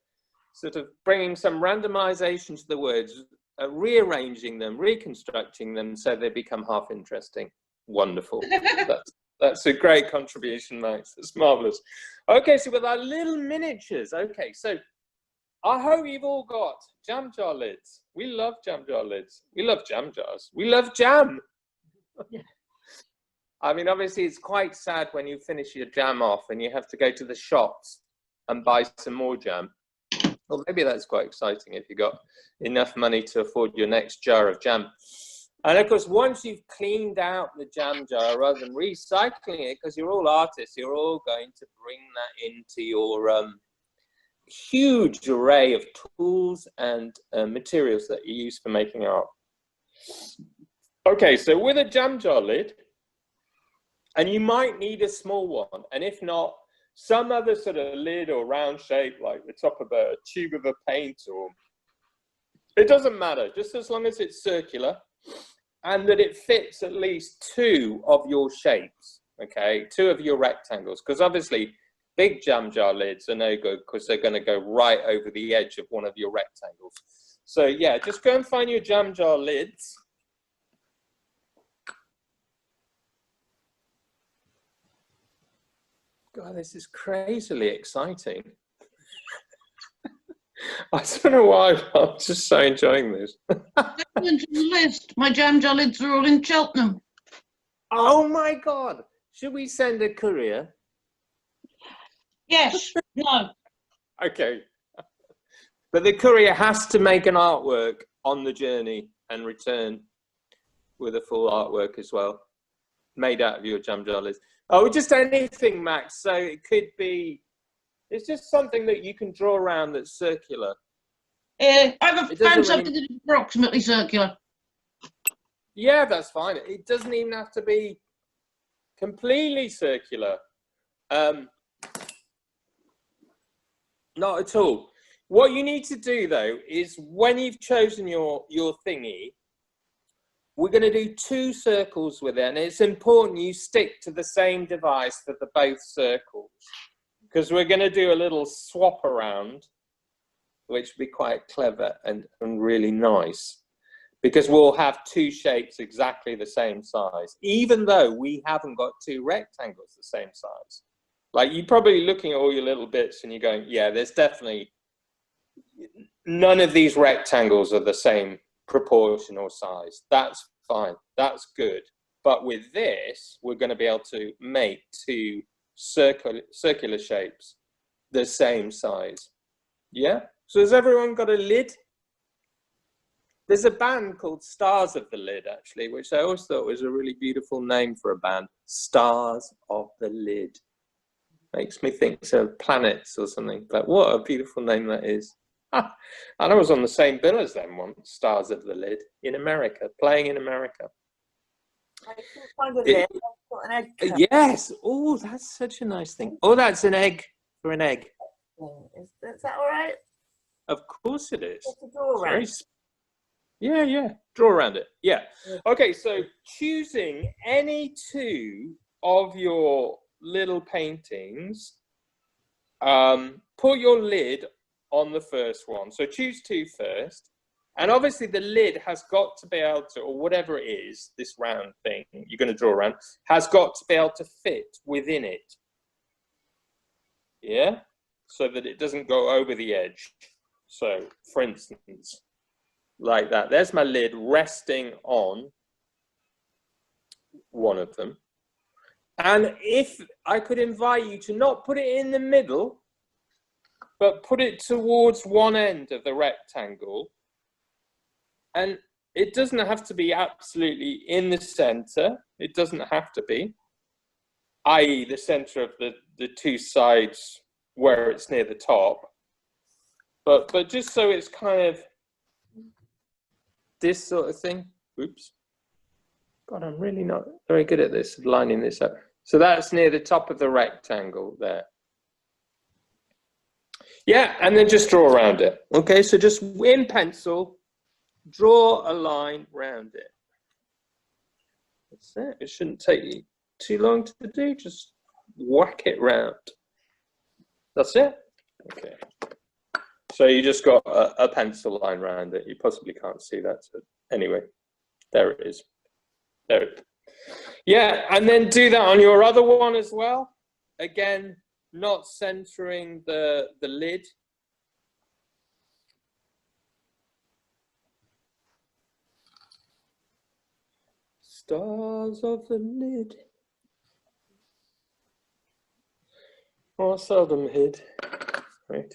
Sort of bringing some randomization to the words, rearranging them, reconstructing them so they become half interesting. Wonderful. That's a great contribution, Max. It's marvelous. Okay, so with our little miniatures. Okay, so I hope you've all got jam jar lids. We love jam jar lids. We love jam jars. We love jam. Yeah. I mean, obviously, it's quite sad when you finish your jam off and you have to go to the shops and buy some more jam. Well, maybe that's quite exciting if you got enough money to afford your next jar of jam. And of course, once you've cleaned out the jam jar, rather than recycling it, because you're all artists, you're all going to bring that into your huge array of tools and materials that you use for making art. Okay, so with a jam jar lid, and you might need a small one, and if not, some other sort of lid or round shape, like the top of a tube of a paint, or it doesn't matter, just as long as it's circular and that it fits at least two of your shapes, okay, two of your rectangles, because obviously big jam jar lids are no good because they're going to go right over the edge of one of your rectangles. So yeah, just go and find your jam jar lids. God, this is crazily exciting. I don't know why, I'm just so enjoying this. Into the list. My jam jar lids are all in Cheltenham. Oh my God. Should we send a courier? Yes. No. Okay. But the courier has to make an artwork on the journey and return with a full artwork as well, made out of your jam jar lids. Oh, just anything, Max. So it could be, it's just something that you can draw around that's circular. I've found something that is approximately circular. Yeah, that's fine. It doesn't even have to be completely circular. Not at all. What you need to do, though, is when you've chosen your thingy, we're going to do 2 circles with it. And it's important you stick to the same device for the both circles, because we're going to do a little swap around, which will be quite clever and really nice, because we'll have 2 shapes exactly the same size, even though we haven't got 2 rectangles the same size. Like, you're probably looking at all your little bits and you're going, yeah, there's definitely, none of these rectangles are the same proportion or size. That's fine. That's good. But with this, we're going to be able to make 2 circular shapes the same size. Yeah? So has everyone got a lid? There's a band called Stars of the Lid, actually, which I always thought was a really beautiful name for a band. Stars of the Lid. Makes me think of planets or something. But what a beautiful name that is. And I was on the same bill as them once, Stars of the Lid, in America, playing in America. I can find a lid. I've got an egg cup Yes. Oh, that's such a nice thing. Oh, that's an egg for an egg. thing. Is that all right? Of course it is. Just a draw around. Yeah. Draw around it. Yeah. Okay, so choosing any 2 of your little paintings, put your lid on the first one. So choose 2 first. And obviously the lid has got to be able to, or whatever it is, this round thing you're going to draw around, has got to be able to fit within it. Yeah? So that it doesn't go over the edge. So, for instance, like that. There's my lid resting on one of them. And if I could invite you to not put it in the middle, but put it towards one end of the rectangle. And it doesn't have to be absolutely in the center. It doesn't have to be, i.e. the center of the 2 sides where it's near the top. But just so it's kind of this sort of thing. Oops. God, I'm really not very good at this, lining this up. So that's near the top of the rectangle there. Yeah, and then just draw around it. Okay, so just in pencil, draw a line round it. That's it. It shouldn't take you too long to do. Just whack it round. That's it. Okay. So you just got a pencil line around it. You possibly can't see that. So anyway, there it is. There it is. Yeah, and then do that on your other one as well. Again, not centering the lid. Stars of the lid. Oh, I seldom hid. Right.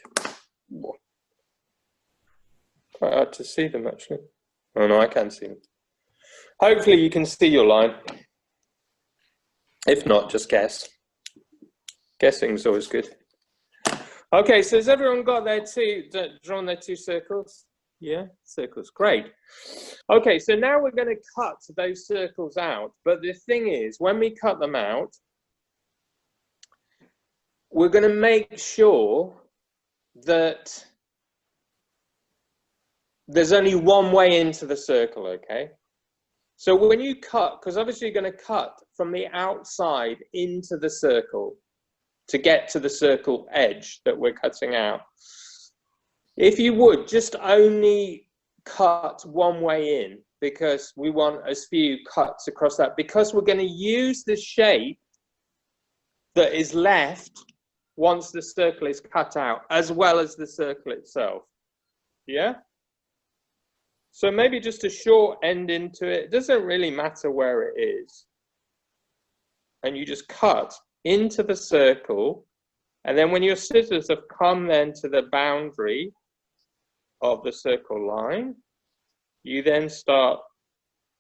Quite hard to see them, actually. Oh, no, I can see them. Hopefully you can see your line. If not, just guess. Guessing's always good. Okay, so has everyone got their drawn their 2 circles? Yeah, circles, great. Okay, so now we're going to cut those circles out. But the thing is, when we cut them out, we're going to make sure that there's only one way into the circle, okay? So when you cut, because obviously you're going to cut from the outside into the circle to get to the circle edge that we're cutting out. If you would, just only cut one way in, because we want as few cuts across that, because we're going to use the shape that is left once the circle is cut out, as well as the circle itself. Yeah? So maybe just a short end into it. It doesn't really matter where it is. And you just cut into the circle. And then when your scissors have come then to the boundary, of the circle line. You then start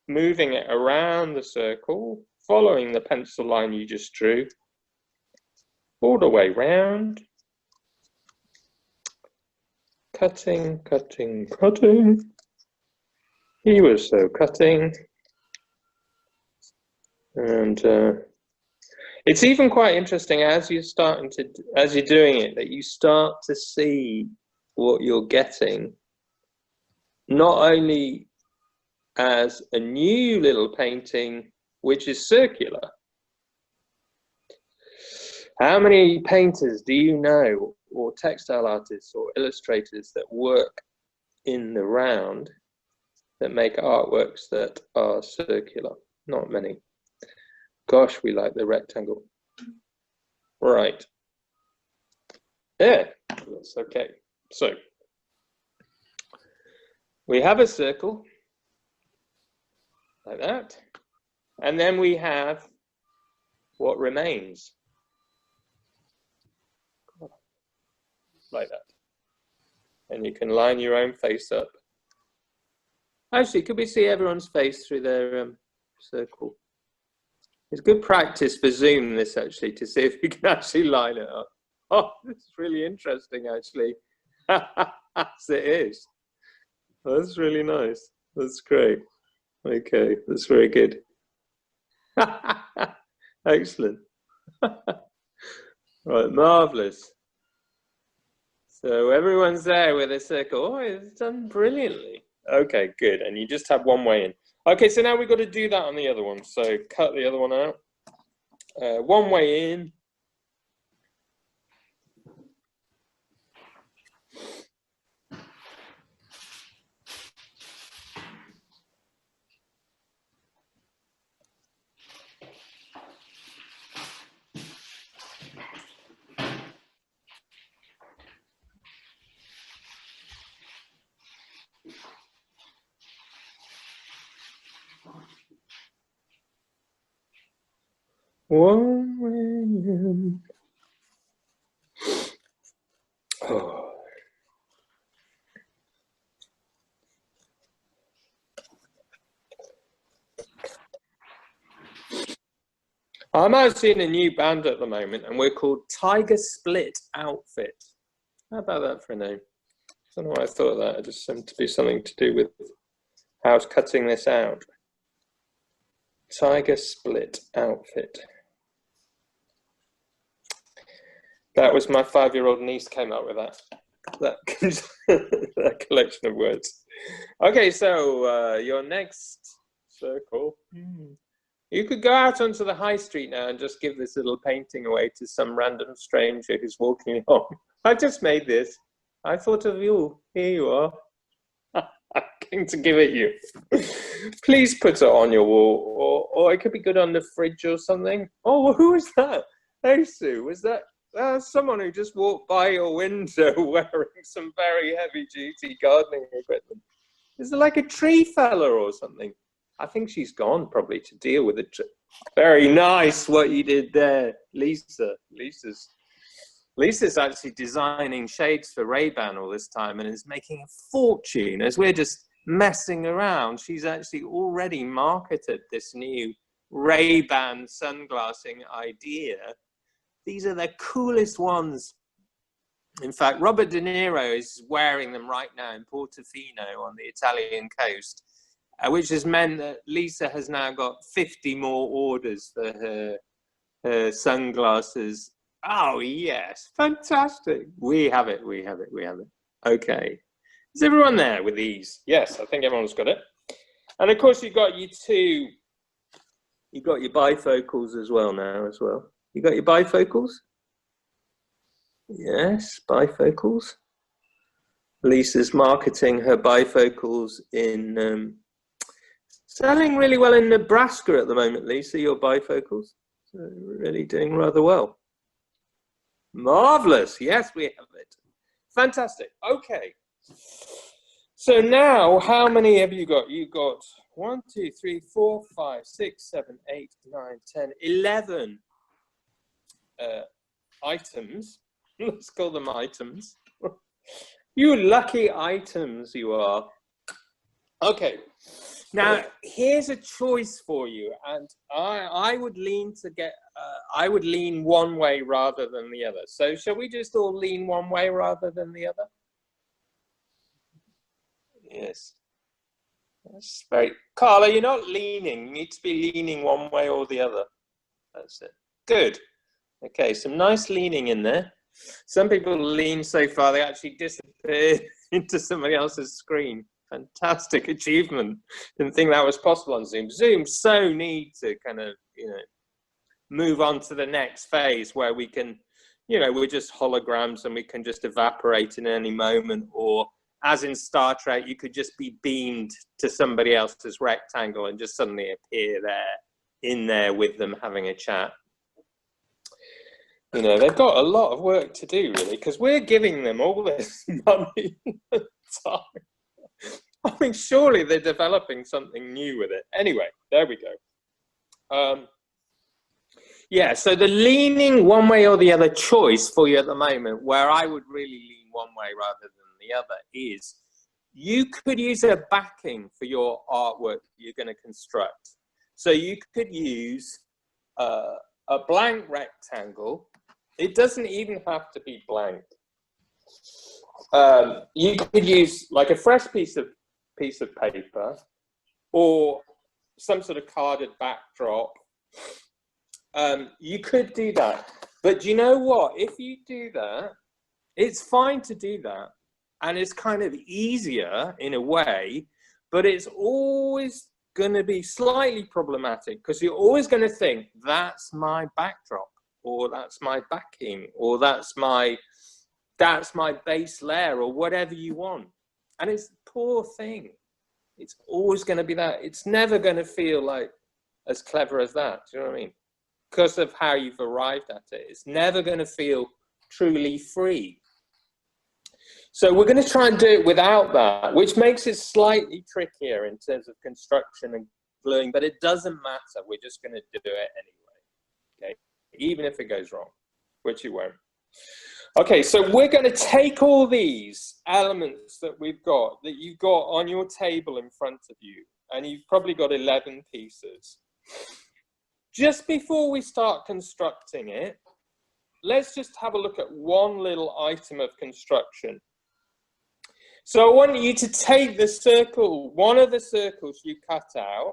moving it around the circle, following the pencil line you just drew, all the way round. Cutting, cutting, cutting. He was so cutting. And it's even quite interesting as you're doing it, that you start to see what you're getting, not only as a new little painting, which is circular. How many painters do you know, or textile artists or illustrators that work in the round, that make artworks that are circular? Not many. Gosh, we like the rectangle. Right. Yeah, that's okay. So we have a circle like that, and then we have what remains like that. And you can line your own face up. Actually, could we see everyone's face through their circle? It's good practice for Zoom, this, actually, to see if you can actually line it up. Oh, this is really interesting, actually. As it is. That's really nice. That's great. Okay, that's very good. Excellent. Right, marvelous. So everyone's there with a circle. Oh, it's done brilliantly. Okay, good. And you just have one way in. Okay, so now we've got to do that on the other one. So cut the other one out. One way in. One way in. Oh. I'm actually in a new band at the moment, and we're called Tiger Split Outfit. How about that for a name? I don't know why I thought of that. It just seemed to be something to do with how I was cutting this out. Tiger Split Outfit. That was my 5-year-old niece came up with that collection of words. Okay, so your next circle. You could go out onto the high street now and just give this little painting away to some random stranger who's walking along. I just made this. I thought of you. Here you are. I'm going to give it you. Please put it on your wall, or it could be good on the fridge or something. Oh, well, who was that? Hey, Sue, was that someone who just walked by your window wearing some very heavy-duty gardening equipment? Is it like a tree fella or something? I think she's gone probably to deal with it. Very nice what you did there, Lisa. Lisa's actually designing shades for Ray-Ban all this time and is making a fortune. As we're just messing around, she's actually already marketed this new Ray-Ban sunglassing idea. These are the coolest ones. In fact, Robert De Niro is wearing them right now in Portofino on the Italian coast, which has meant that Lisa has now got 50 more orders for her sunglasses. Oh, yes. Fantastic. We have it. Okay. Is everyone there with these? Yes, I think everyone's got it. And of course, you've got your bifocals as well now as well. You got your bifocals? Yes, bifocals. Lisa's marketing her bifocals in, selling really well in Nebraska at the moment, Lisa, your bifocals. So really doing rather well. Marvelous. Yes, we have it. Fantastic. Okay. So now, how many have you got? You got 1, 2, 3, 4, 5, 6, 7, 8, 9, 10, 11 items. Let's call them items. You lucky items you are. Okay, now here's a choice for you, and I would lean to get, I would lean one way rather than the other. So shall we just all lean one way rather than the other? Yes. That's very, Carla, you're not leaning. You need to be leaning one way or the other. That's it. Good. Okay, some nice leaning in there. Some people lean so far they actually disappear into somebody else's screen. Fantastic achievement. Didn't think that was possible on Zoom. Zoom so need to kind of, move on to the next phase where we can, we're just holograms and we can just evaporate in any moment, or as in Star Trek, you could just be beamed to somebody else's rectangle and just suddenly appear in there with them having a chat. They've got a lot of work to do, really, because we're giving them all this money and time. I mean, surely they're developing something new with it. Anyway, there we go. Yeah, so the leaning one way or the other choice for you at the moment, where I would really lean one way rather than the other, is you could use a backing for your artwork you're going to construct. So you could use a blank rectangle. It doesn't even have to be blank. You could use like a fresh piece of paper or some sort of carded backdrop. You could do that, but you know what? If you do that, it's fine to do that, and it's kind of easier in a way, but it's always going to be slightly problematic because you're always going to think that's my backdrop, or that's my backing, or that's my base layer, or whatever you want. And it's a poor thing. It's always going to be that. It's never going to feel like as clever as that. Do you know what I mean? Because of how you've arrived at it. It's never going to feel truly free. So we're going to try and do it without that, which makes it slightly trickier in terms of construction and gluing, but it doesn't matter. We're just going to do it anyway, okay? Even if it goes wrong, which it won't. Okay, so we're going to take all these elements that we've got, that you've got on your table in front of you, and you've probably got 11 pieces. Just before we start constructing it, let's just have a look at one little item of construction. So I want you to take the circle, one of the circles you cut out,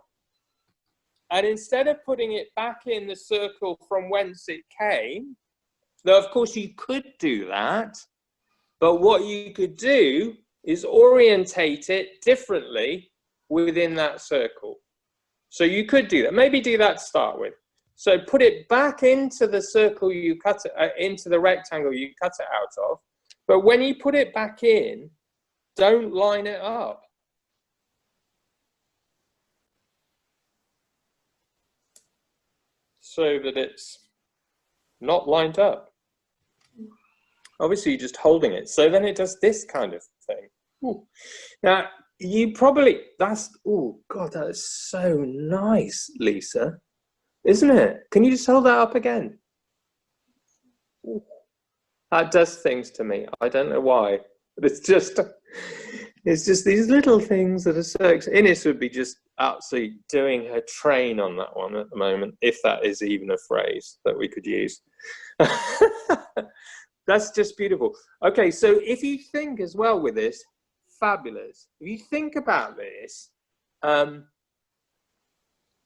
and instead of putting it back in the circle from whence it came, though of course you could do that, but what you could do is orientate it differently within that circle. So you could do that. Maybe do that to start with. So put it back into the circle you cut it, into the rectangle you cut it out of. But when you put it back in, don't line it up. So that it's not lined up. Obviously, you're just holding it. So then it does this kind of thing. Ooh. Now, you probably, oh God, that is so nice, Lisa. Isn't it? Can you just hold that up again? Ooh. That does things to me. I don't know why, but it's just these little things that are so. Ines would be just absolutely doing her train on that one at the moment, if that is even a phrase that we could use. That's just beautiful. Okay, so if you think as well with this, fabulous. If you think about this,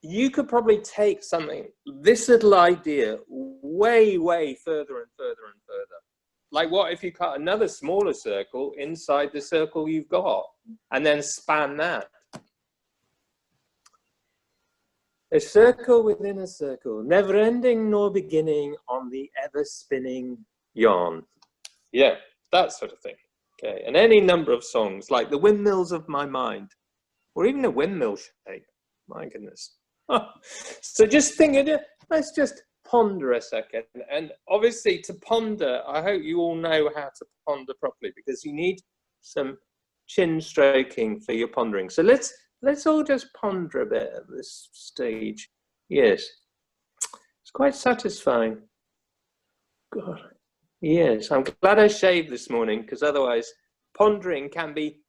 you could probably take something, this little idea, way, way further and further and further. Like what if you cut another smaller circle inside the circle you've got and then span that? A circle within a circle, never ending nor beginning on the ever spinning yarn. Yeah, that sort of thing. Okay, and any number of songs like The Windmills of My Mind, or even a windmill shape. My goodness. So just think of it, let's just ponder a second. And obviously to ponder, I hope you all know how to ponder properly, because you need some chin stroking for your pondering. So let's all just ponder a bit at this stage. Yes, it's quite satisfying. God, yes, I'm glad I shaved this morning, because otherwise pondering can be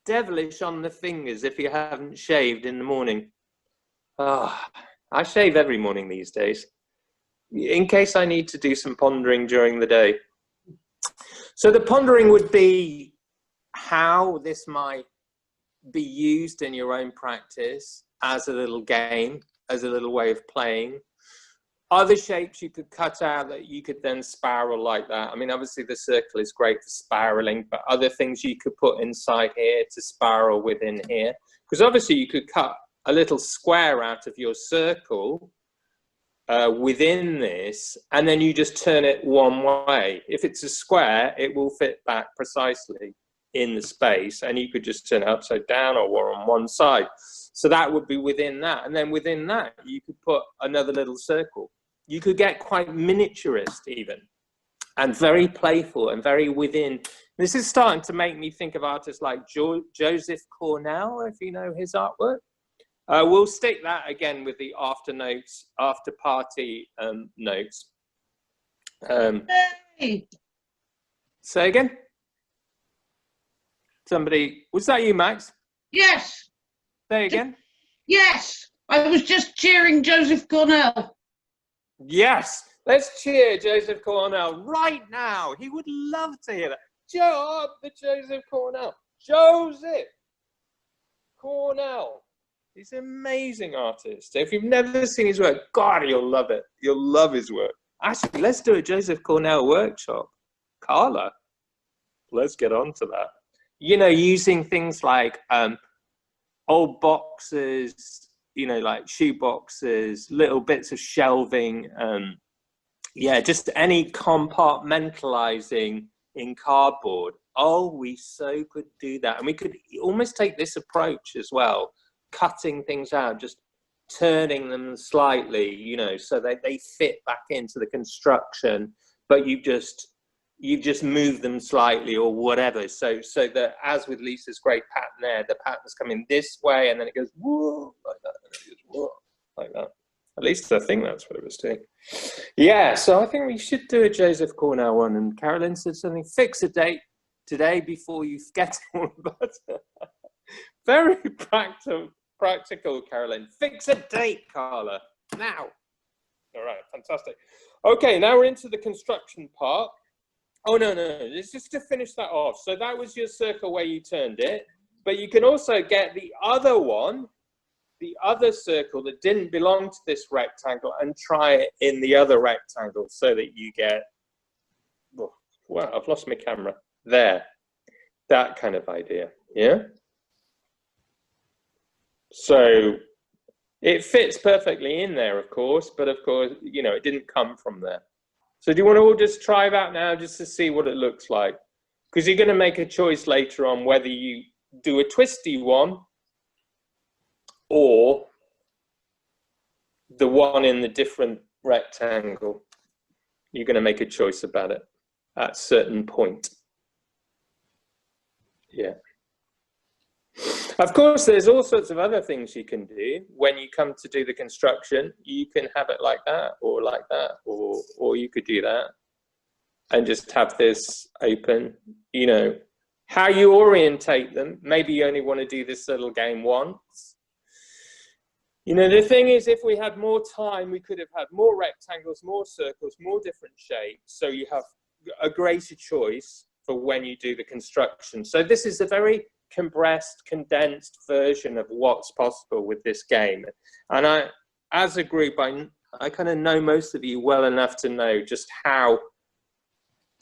devilish on the fingers if you haven't shaved in the morning. I shave every morning these days, in case I need to do some pondering during the day. So the pondering would be how this might be used in your own practice as a little game, as a little way of playing. Other shapes you could cut out that you could then spiral like that. I mean, obviously the circle is great for spiraling, but other things you could put inside here to spiral within here. Because obviously you could cut a little square out of your circle within this, and then you just turn it one way. If it's a square, it will fit back precisely in the space, and you could just turn it upside down or on one side. So that would be within that. And then within that, you could put another little circle. You could get quite miniaturist even, and very playful and very within. This is starting to make me think of artists like Joseph Cornell, if you know his artwork. We'll stick that again with the after notes, after party notes. Hey. Say again? Somebody, was that you, Max? Yes. Say again? Yes. I was just cheering Joseph Cornell. Yes. Let's cheer Joseph Cornell right now. He would love to hear that. Joe up the Joseph Cornell. Joseph Cornell. He's an amazing artist. If you've never seen his work, God, you'll love it. You'll love his work. Actually, let's do a Joseph Cornell workshop. Carla, let's get on to that. You know, using things like old boxes, you know, like shoe boxes, little bits of shelving. Yeah, just any compartmentalizing in cardboard. Oh, we so could do that. And we could almost take this approach as well. Cutting things out, just turning them slightly, you know, so that they fit back into the construction, but you just move them slightly or whatever, so that, as with Lisa's great pattern there, the pattern's coming this way and then it goes whoa, like that, and it goes whoa, like that. At least I think that's what it was doing. Yeah, so I think we should do a Joseph Cornell one. And Carolyn said something, fix a date today before you forget all about it. Very practical, Carolyn. Fix a date, Carla, now. All right, fantastic. Okay, now we're into the construction part. Oh, no, it's just to finish that off. So that was your circle where you turned it, but you can also get the other one, the other circle that didn't belong to this rectangle, and try it in the other rectangle so that you get, well, I've lost my camera. There, that kind of idea, yeah? So it fits perfectly in there, of course, but of course, you know, it didn't come from there. So do you want to all just try that now just to see what it looks like? Because you're going to make a choice later on whether you do a twisty one or the one in the different rectangle. You're going to make a choice about it at a certain point. Yeah. Of course, there's all sorts of other things you can do when you come to do the construction. You can have it like that, or you could do that and just have this open. You know, how you orientate them. Maybe you only want to do this little game once. You know, the thing is, if we had more time, we could have had more rectangles, more circles, more different shapes. So you have a greater choice for when you do the construction. So this is a very compressed, condensed version of what's possible with this game. And I, as a group, I kind of know most of you well enough to know just how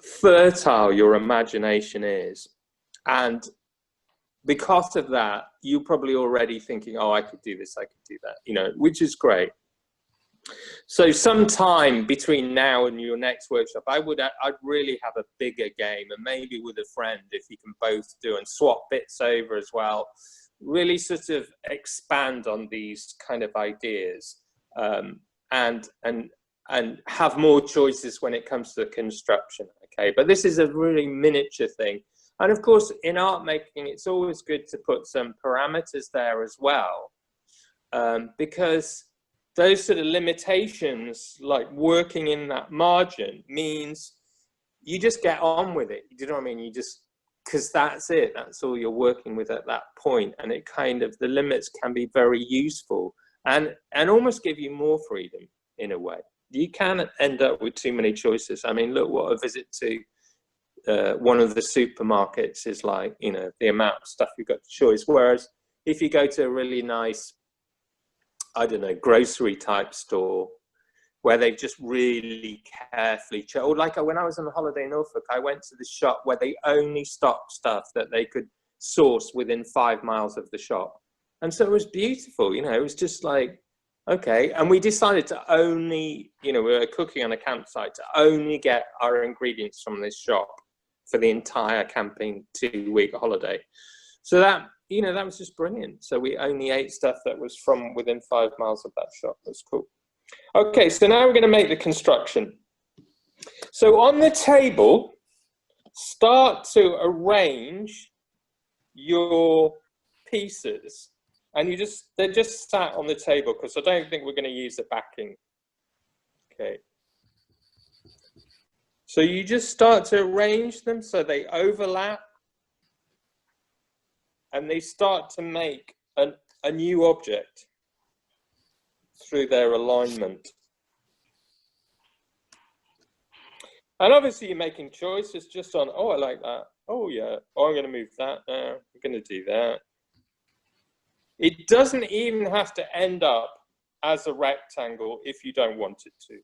fertile your imagination is. And because of that, you're probably already thinking, oh, I could do this, I could do that, you know, which is great. So sometime between now and your next workshop, I'd really have a bigger game, and maybe with a friend, if you can both do, and swap bits over as well, really sort of expand on these kind of ideas, and have more choices when it comes to construction. Okay, but this is a really miniature thing. And of course, in art making, it's always good to put some parameters there as well, because those sort of limitations, like working in that margin, means you just get on with it. You know what I mean? You just because that's it. That's all you're working with at that point, and it kind of, the limits can be very useful and almost give you more freedom in a way. You can end up with too many choices. I mean, look what a visit to one of the supermarkets is like. You know, the amount of stuff you've got to choose. Whereas if you go to a really nice, I don't know, grocery type store, where they've just really carefully or like when I was on a holiday in Norfolk, I went to the shop where they only stocked stuff that they could source within 5 miles of the shop. And so it was beautiful, you know, it was just like, okay. And we decided to only, you know, we were cooking on a campsite, to only get our ingredients from this shop for the entire camping 2-week holiday. So that, you know, that was just brilliant. So we only ate stuff that was from within 5 miles of that shop. That's cool. Okay, so now we're going to make the construction. So on the table, start to arrange your pieces, and they're just sat on the table because I don't think we're going to use the backing. Okay. So you just start to arrange them so they overlap, and they start to make a new object through their alignment. And obviously you're making choices just on, oh, I like that. Oh yeah, oh, I'm gonna move that now. I'm gonna do that. It doesn't even have to end up as a rectangle if you don't want it to.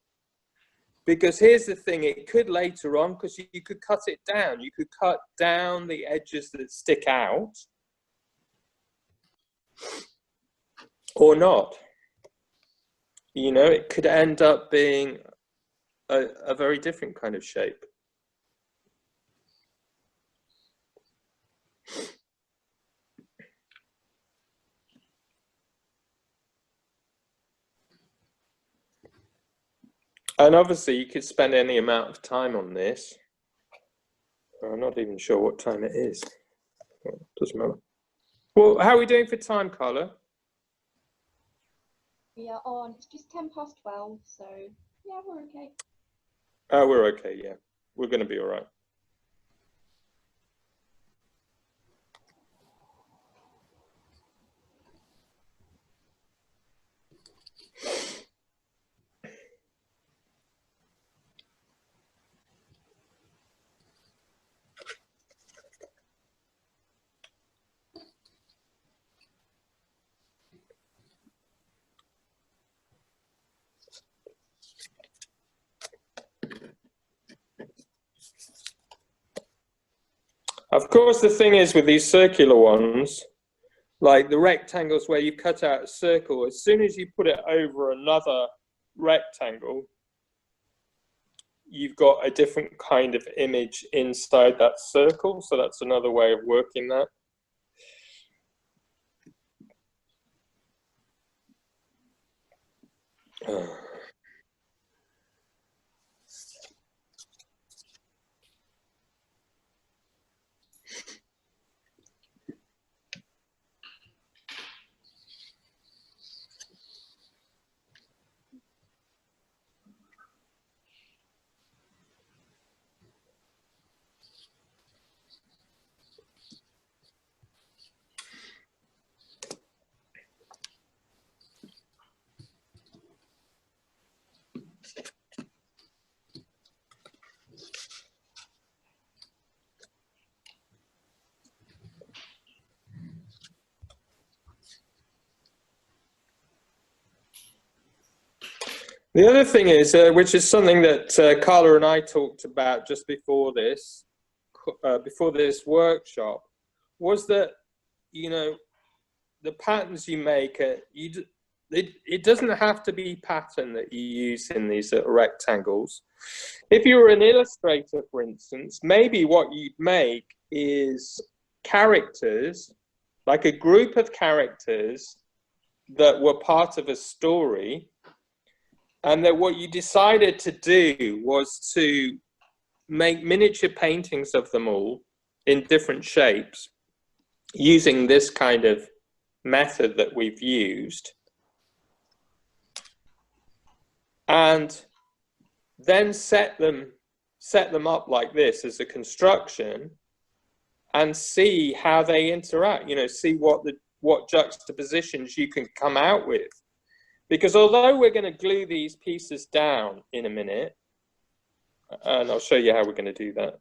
Because here's the thing, it could later on, because you could cut it down. You could cut down the edges that stick out, or not. You know, it could end up being a very different kind of shape. And obviously you could spend any amount of time on this. I'm not even sure what time it is. Well, doesn't matter. Well, how are we doing for time, Carla? We are on, it's just 12:10, so yeah, we're okay. Oh, we're okay, yeah. We're going to be all right. Of course, the thing is with these circular ones, like the rectangles where you cut out a circle, as soon as you put it over another rectangle, you've got a different kind of image inside that circle. So that's another way of working that. The other thing is, which is something that Carla and I talked about just before this workshop, was that, you know, the patterns you make, it doesn't have to be pattern that you use in these rectangles. If you were an illustrator, for instance, maybe what you'd make is characters, like a group of characters that were part of a story, and that what you decided to do was to make miniature paintings of them all in different shapes using this kind of method that we've used, and then set them up like this as a construction, and see how they interact, you know, see what juxtapositions you can come out with. Because although we're going to glue these pieces down in a minute, and I'll show you how we're going to do that,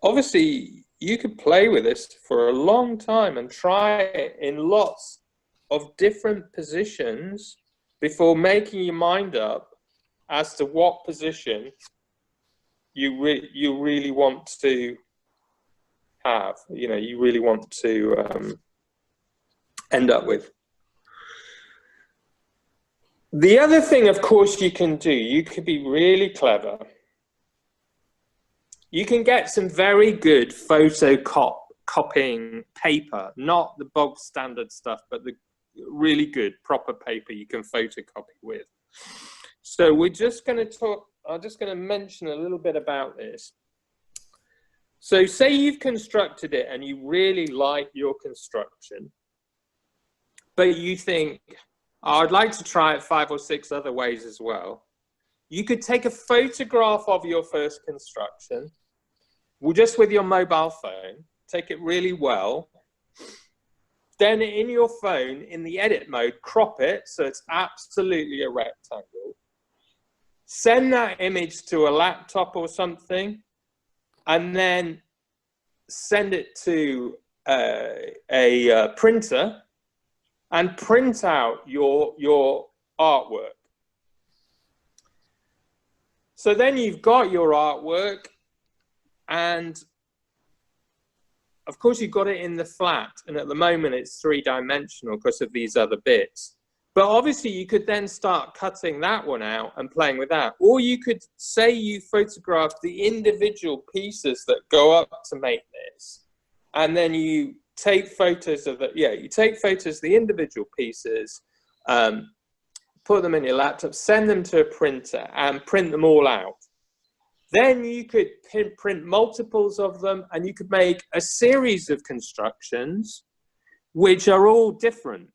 obviously you could play with this for a long time and try it in lots of different positions before making your mind up as to what position you really want to have, you know, you really want to end up with. The other thing, of course, you can do, you could be really clever. You can get some very good photocopying paper, not the bog standard stuff, but the really good proper paper you can photocopy with. So we're just going to talk, I'm just going to mention a little bit about this. So say you've constructed it and you really like your construction, but you think, oh, I'd like to try it 5 or 6 other ways as well. You could take a photograph of your first construction, just with your mobile phone, take it really well. Then in your phone, in the edit mode, crop it so it's absolutely a rectangle. Send that image to a laptop or something, and then send it to a printer and print out your artwork. So then you've got your artwork, and of course you've got it in the flat, and at the moment it's 3-dimensional because of these other bits. But obviously you could then start cutting that one out and playing with that. Or you could say you photograph the individual pieces that go up to make this, and then you take photos of it. Yeah, you take photos of the individual pieces, put them in your laptop, send them to a printer and print them all out. Then you could print multiples of them, and you could make a series of constructions which are all different,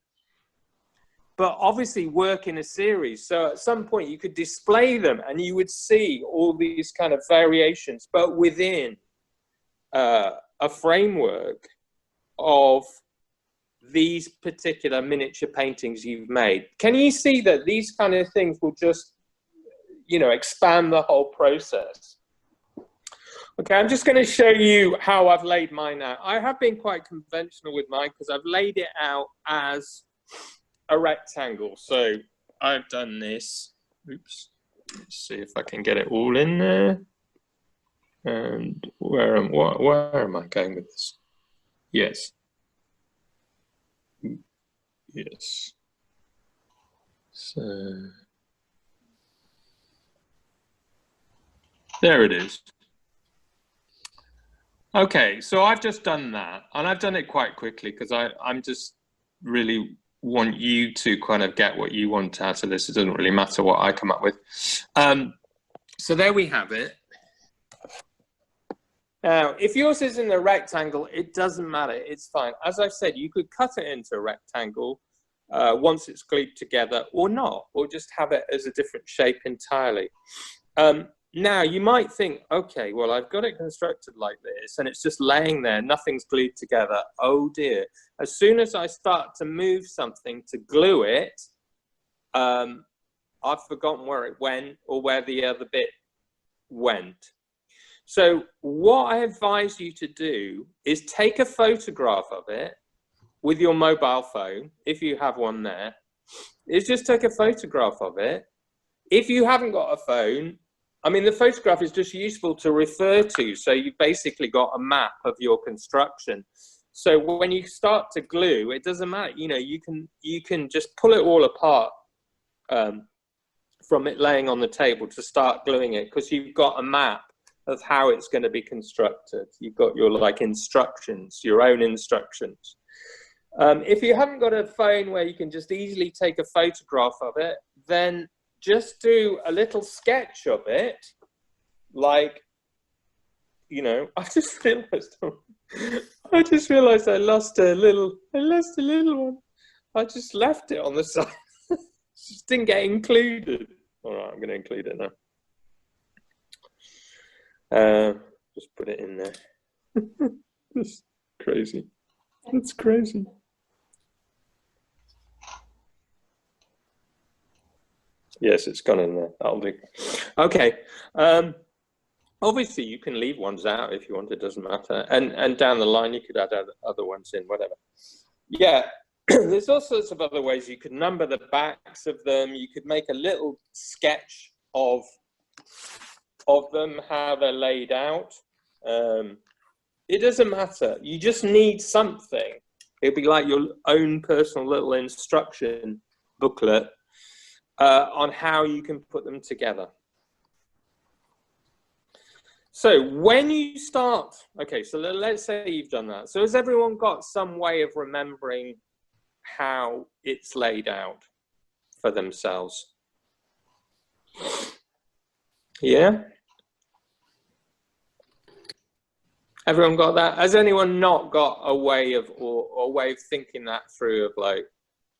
but obviously work in a series. So at some point you could display them and you would see all these kind of variations, but within a framework of these particular miniature paintings you've made. Can you see that these kind of things will just, you know, expand the whole process? Okay, I'm just going to show you how I've laid mine out. I have been quite conventional with mine because I've laid it out as a rectangle. So I've done this. Oops. Let's see if I can get it all in there. And where am I going with this? Yes. Yes. So there it is. Okay, so I've just done that, and I've done it quite quickly because I'm just really want you to kind of get what you want out of this. It doesn't really matter what I come up with. So there we have it. Now, if yours is in a rectangle, it doesn't matter. It's fine. As I've said, you could cut it into a rectangle once it's glued together, or not, or just have it as a different shape entirely. Now, you might think, okay, well, I've got it constructed like this, and it's just laying there, nothing's glued together. Oh, dear. As soon as I start to move something to glue it, I've forgotten where it went or where the other bit went. So what I advise you to do is take a photograph of it with your mobile phone, if you have one there, is just take a photograph of it. If you haven't got a phone, I mean, the photograph is just useful to refer to. So you've basically got a map of your construction. So when you start to glue, it doesn't matter. You know, you can just pull it all apart from it laying on the table to start gluing it, because you've got a map of how it's going to be constructed. You've got your like instructions, your own instructions. If you haven't got a phone where you can just easily take a photograph of it, then just do a little sketch of it. Like, you know, I just realized I lost a little one. I just left it on the side. Just didn't get included. All right, I'm going to include it now. Just put it in there. It's crazy. It's crazy. Yes, it's gone in there. That'll do. Okay. Obviously, you can leave ones out if you want. It doesn't matter. And down the line, you could add other ones in, whatever. Yeah. There's all sorts of other ways. You could number the backs of them. You could make a little sketch of them, how they're laid out. It doesn't matter. You just need something. It'd be like your own personal little instruction booklet on how you can put them together. So when you start, okay, so let's say you've done that. So has everyone got some way of remembering how it's laid out for themselves? Yeah? Everyone got that? Has anyone not got a way of, or a way of thinking that through of like,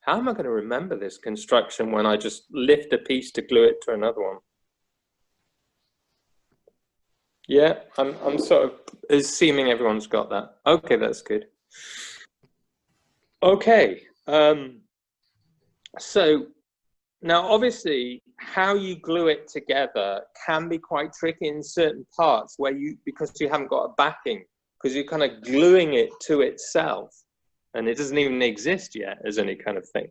how am I going to remember this construction when I just lift a piece to glue it to another one? Yeah, I'm sort of assuming everyone's got that. Okay, that's good. Okay, so now obviously how you glue it together can be quite tricky in certain parts where because you haven't got a backing, because you're kind of gluing it to itself and it doesn't even exist yet as any kind of thing,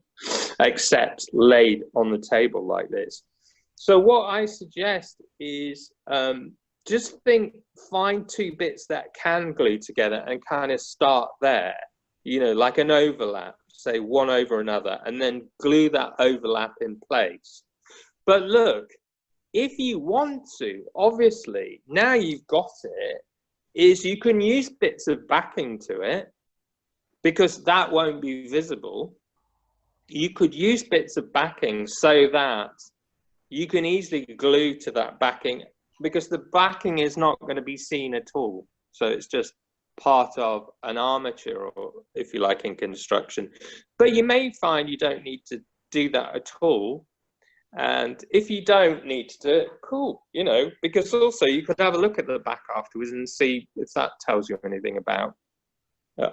except laid on the table like this. So what I suggest is just find two bits that can glue together and kind of start there, you know, like an overlap, say one over another, and then glue that overlap in place. But look, if you want to, obviously, now you've got it, is you can use bits of backing to it because that won't be visible. You could use bits of backing so that you can easily glue to that backing, because the backing is not going to be seen at all. So it's just part of an armature, or if you like, in construction. But you may find you don't need to do that at all. And if you don't need to do it, cool, you know, because also you could have a look at the back afterwards and see if that tells you anything about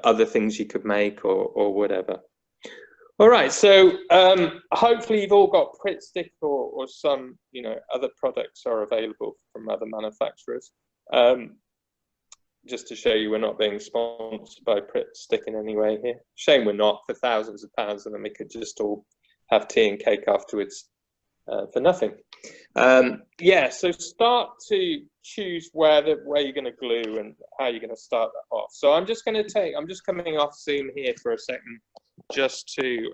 other things you could make or whatever. All right, so hopefully you've all got Pritt Stick or some, you know, other products are available from other manufacturers. Just to show you we're not being sponsored by Pritt Stick in any way here. Shame we're not, for thousands of pounds, and then we could just all have tea and cake afterwards for nothing. Yeah, so start to choose where you're going to glue and how you're going to start that off. So I'm just coming off Zoom here for a second, just to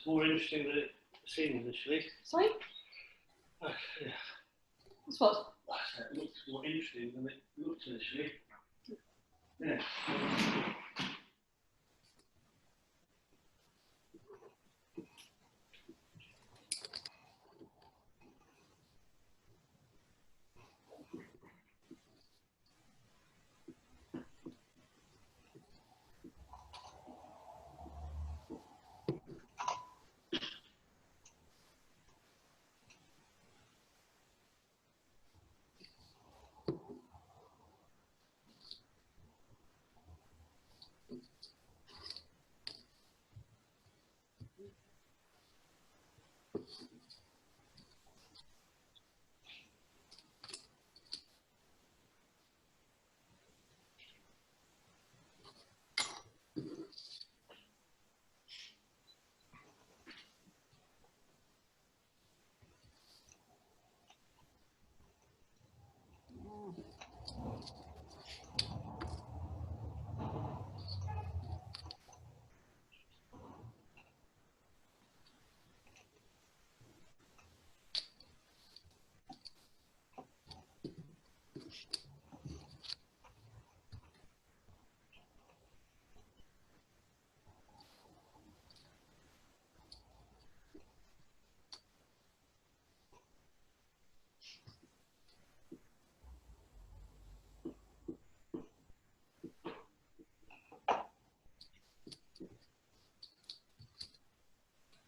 looks more interesting than it seemed initially. Sorry? Yeah. What's what? It looks more interesting than it looked initially. Yeah.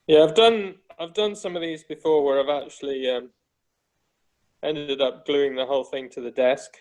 Yeah, I've done some of these before where I've actually ended up gluing the whole thing to the desk.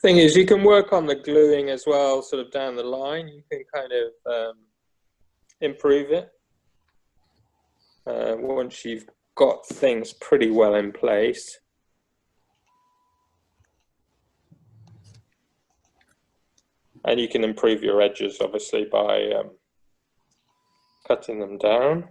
Thing is, you can work on the gluing as well, sort of down the line. You can kind of improve it once you've got things pretty well in place. And you can improve your edges, obviously, by cutting them down.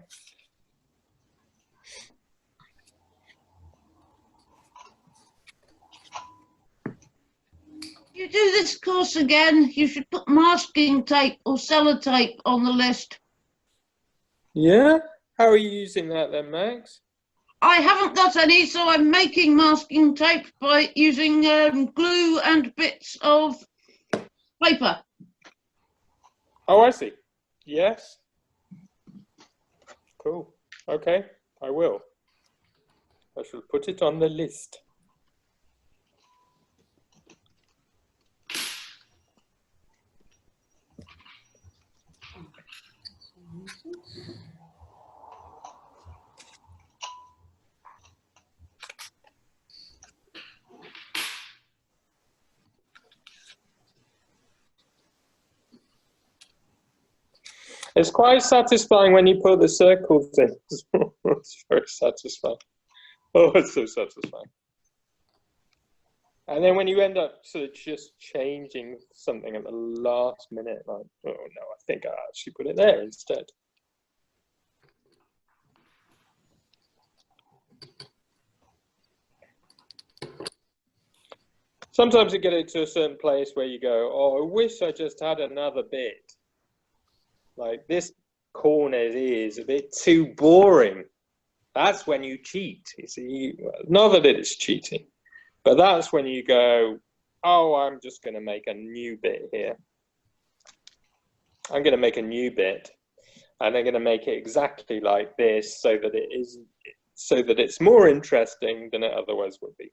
You do this course again, you should put masking tape or sellotape on the list. Yeah? How are you using that then, Max? I haven't got any, so I'm making masking tape by using glue and bits of paper. Oh, I see. Yes. Cool. Okay, I will. I shall put it on the list. It's quite satisfying when you put the circles in. It's very satisfying. Oh, it's so satisfying. And then when you end up sort of just changing something at the last minute, like, oh no, I think I actually put it there instead. Sometimes you get it to a certain place where you go, oh, I wish I just had another bit. Like this corner is a bit too boring. That's when you cheat, you see. Not that it's cheating, but that's when you go, oh, I'm just going to make a new bit here. I'm going to make a new bit, and I'm going to make it exactly like this so that it's more interesting than it otherwise would be.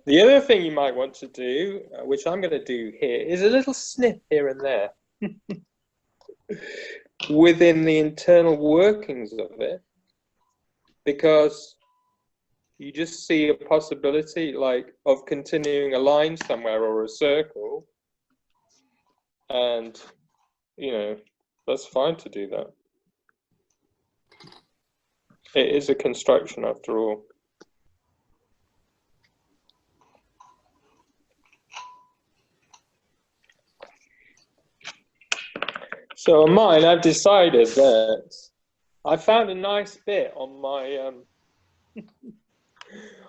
The other thing you might want to do, which I'm going to do here, is a little snip here and there within the internal workings of it, because you just see a possibility like of continuing a line somewhere or a circle, and you know, that's fine to do that. It is a construction after all. So on mine, I've decided that I found a nice bit on my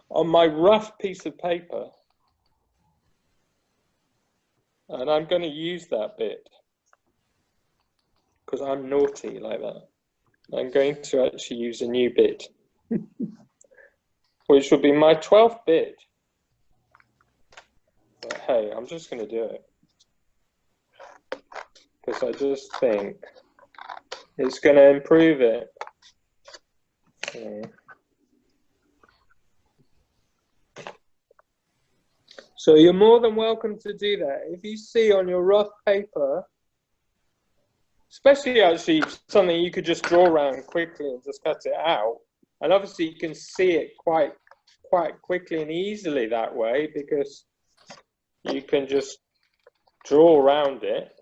on my rough piece of paper, and I'm going to use that bit because I'm naughty like that. I'm going to actually use a new bit, which will be my 12th bit. But hey, I'm just going to do it because I just think it's going to improve it. So you're more than welcome to do that. If you see on your rough paper, especially actually something you could just draw around quickly and just cut it out, and obviously you can see it quite quickly and easily that way because you can just draw around it.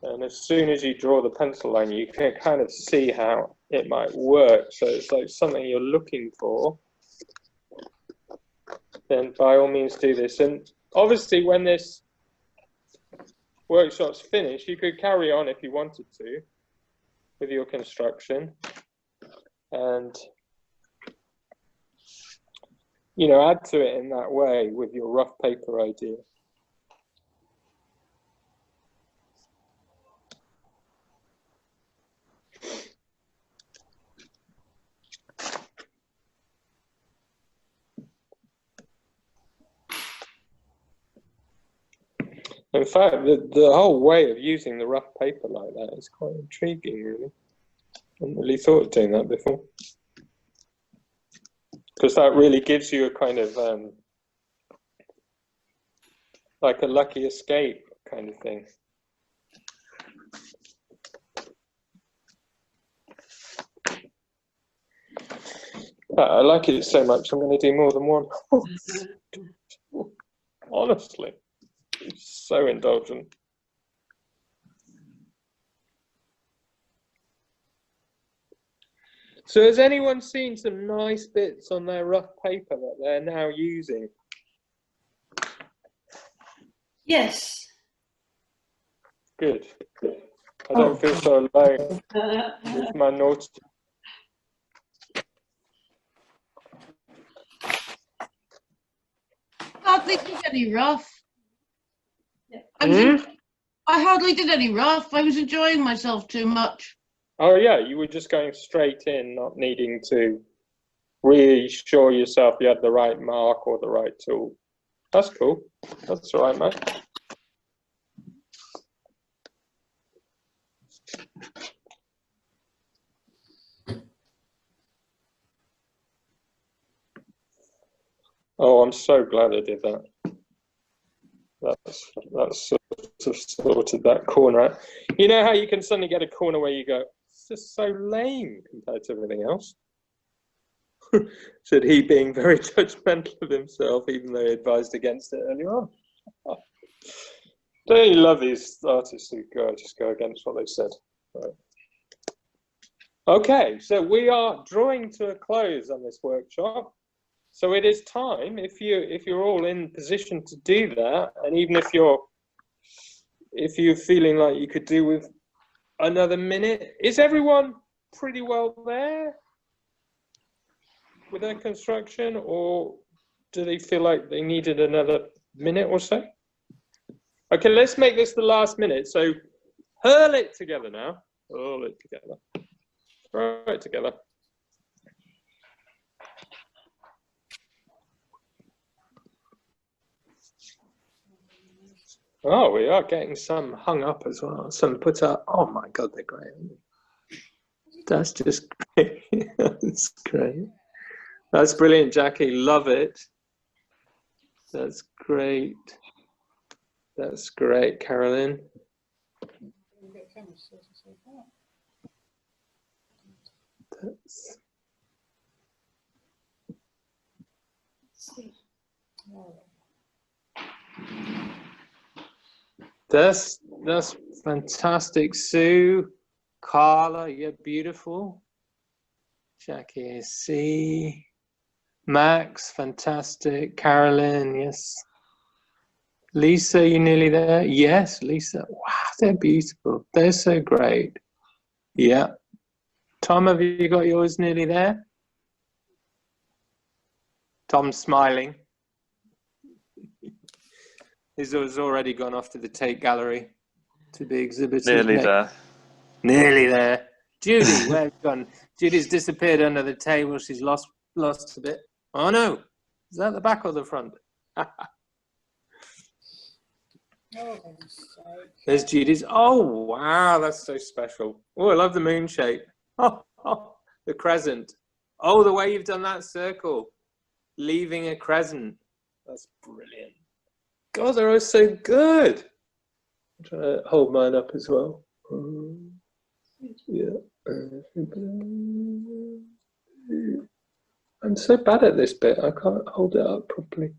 And as soon as you draw the pencil line, you can kind of see how it might work. So it's like something you're looking for. Then by all means do this. And obviously when this workshop's finished, you could carry on if you wanted to with your construction. And, you know, add to it in that way with your rough paper idea. In fact, the whole way of using the rough paper like that is quite intriguing, really. I hadn't really thought of doing that before. Because that really gives you a kind of, like a lucky escape kind of thing. I like it so much, I'm going to do more than one. Honestly. So indulgent. So has anyone seen some nice bits on their rough paper that they're now using? Yes. Good. I don't feel so alone with my naughty. Hardly did any rough. I hardly did any rough. I was enjoying myself too much. Oh yeah, you were just going straight in, not needing to reassure yourself you had the right mark or the right tool. That's cool. That's all right, mate. Oh, I'm so glad I did that. That's have sorted that corner out. You know how you can suddenly get a corner where you go, it's just so lame compared to everything else? Said he, being very judgmental of himself, even though he advised against it earlier on. Don't you love these artists who just go against what they've said? Right. Okay, so we are drawing to a close on this workshop. So it is time, if you're all in position to do that, and even if you're feeling like you could do with another minute, is everyone pretty well there with their construction, or do they feel like they needed another minute or so? Okay, let's make this the last minute. So hurl it together now. Hurl it together. Throw it together. Oh, we are getting some hung up as well. Some put up. Oh my God, they're great. That's just great. That's great. That's brilliant, Jackie. Love it. That's great. That's great, Carolyn. That's fantastic, Sue. Carla, you're beautiful. Jackie, C. Max, fantastic. Carolyn, yes. Lisa, you nearly there? Yes, Lisa. Wow, they're beautiful. They're so great. Yeah. Tom, have you got yours nearly there? Tom's smiling. He's already gone off to the Tate Gallery to be exhibited. Nearly there. Nearly there. Judy, where's gone? Judy's disappeared under the table. She's lost a bit. Oh no, is that the back or the front? There's Judy's. Oh wow, that's so special. Oh, I love the moon shape. Oh, the crescent. Oh, the way you've done that circle, leaving a crescent. That's brilliant. God, they're all so good. I'm trying to hold mine up as well. Yeah. I'm so bad at this bit. I can't hold it up properly.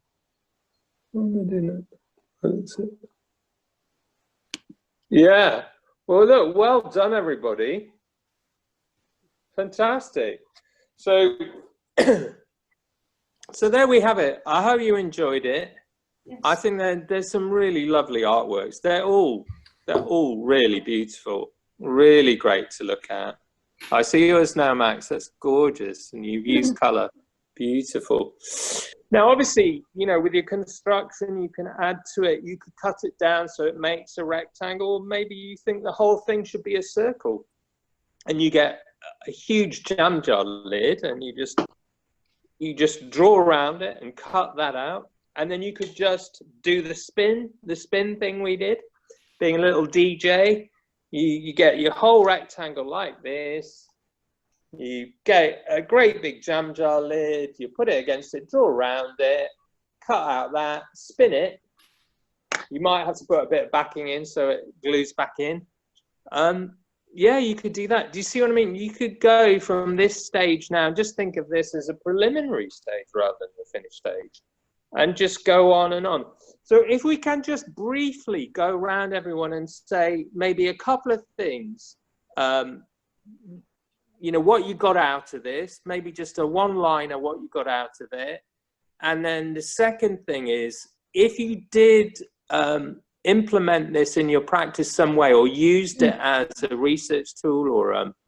Why am I doing that? That's it. Yeah. Well, look, well done, everybody. Fantastic. So, so there we have it. I hope you enjoyed it. Yes. I think there's some really lovely artworks. They're all really beautiful, really great to look at. I see yours now, Max. That's gorgeous, and you've used color. Beautiful. Now, obviously, you know, with your construction, you can add to it. You could cut it down so it makes a rectangle. Maybe you think the whole thing should be a circle, and you get a huge jam jar lid, and you just draw around it and cut that out. And then you could just do the spin thing we did, being a little DJ. You get your whole rectangle like this. You get a great big jam jar lid. You put it against it, draw around it, cut out that, spin it. You might have to put a bit of backing in so it glues back in. Yeah, you could do that. Do you see what I mean? You could go from this stage now. Just think of this as a preliminary stage rather than the finished stage, and just go on and on. So if we can just briefly go around everyone and say maybe a couple of things, you know, what you got out of this, maybe just a one-liner, what you got out of it. And then the second thing is, if you did implement this in your practice some way, or used it as a research tool, or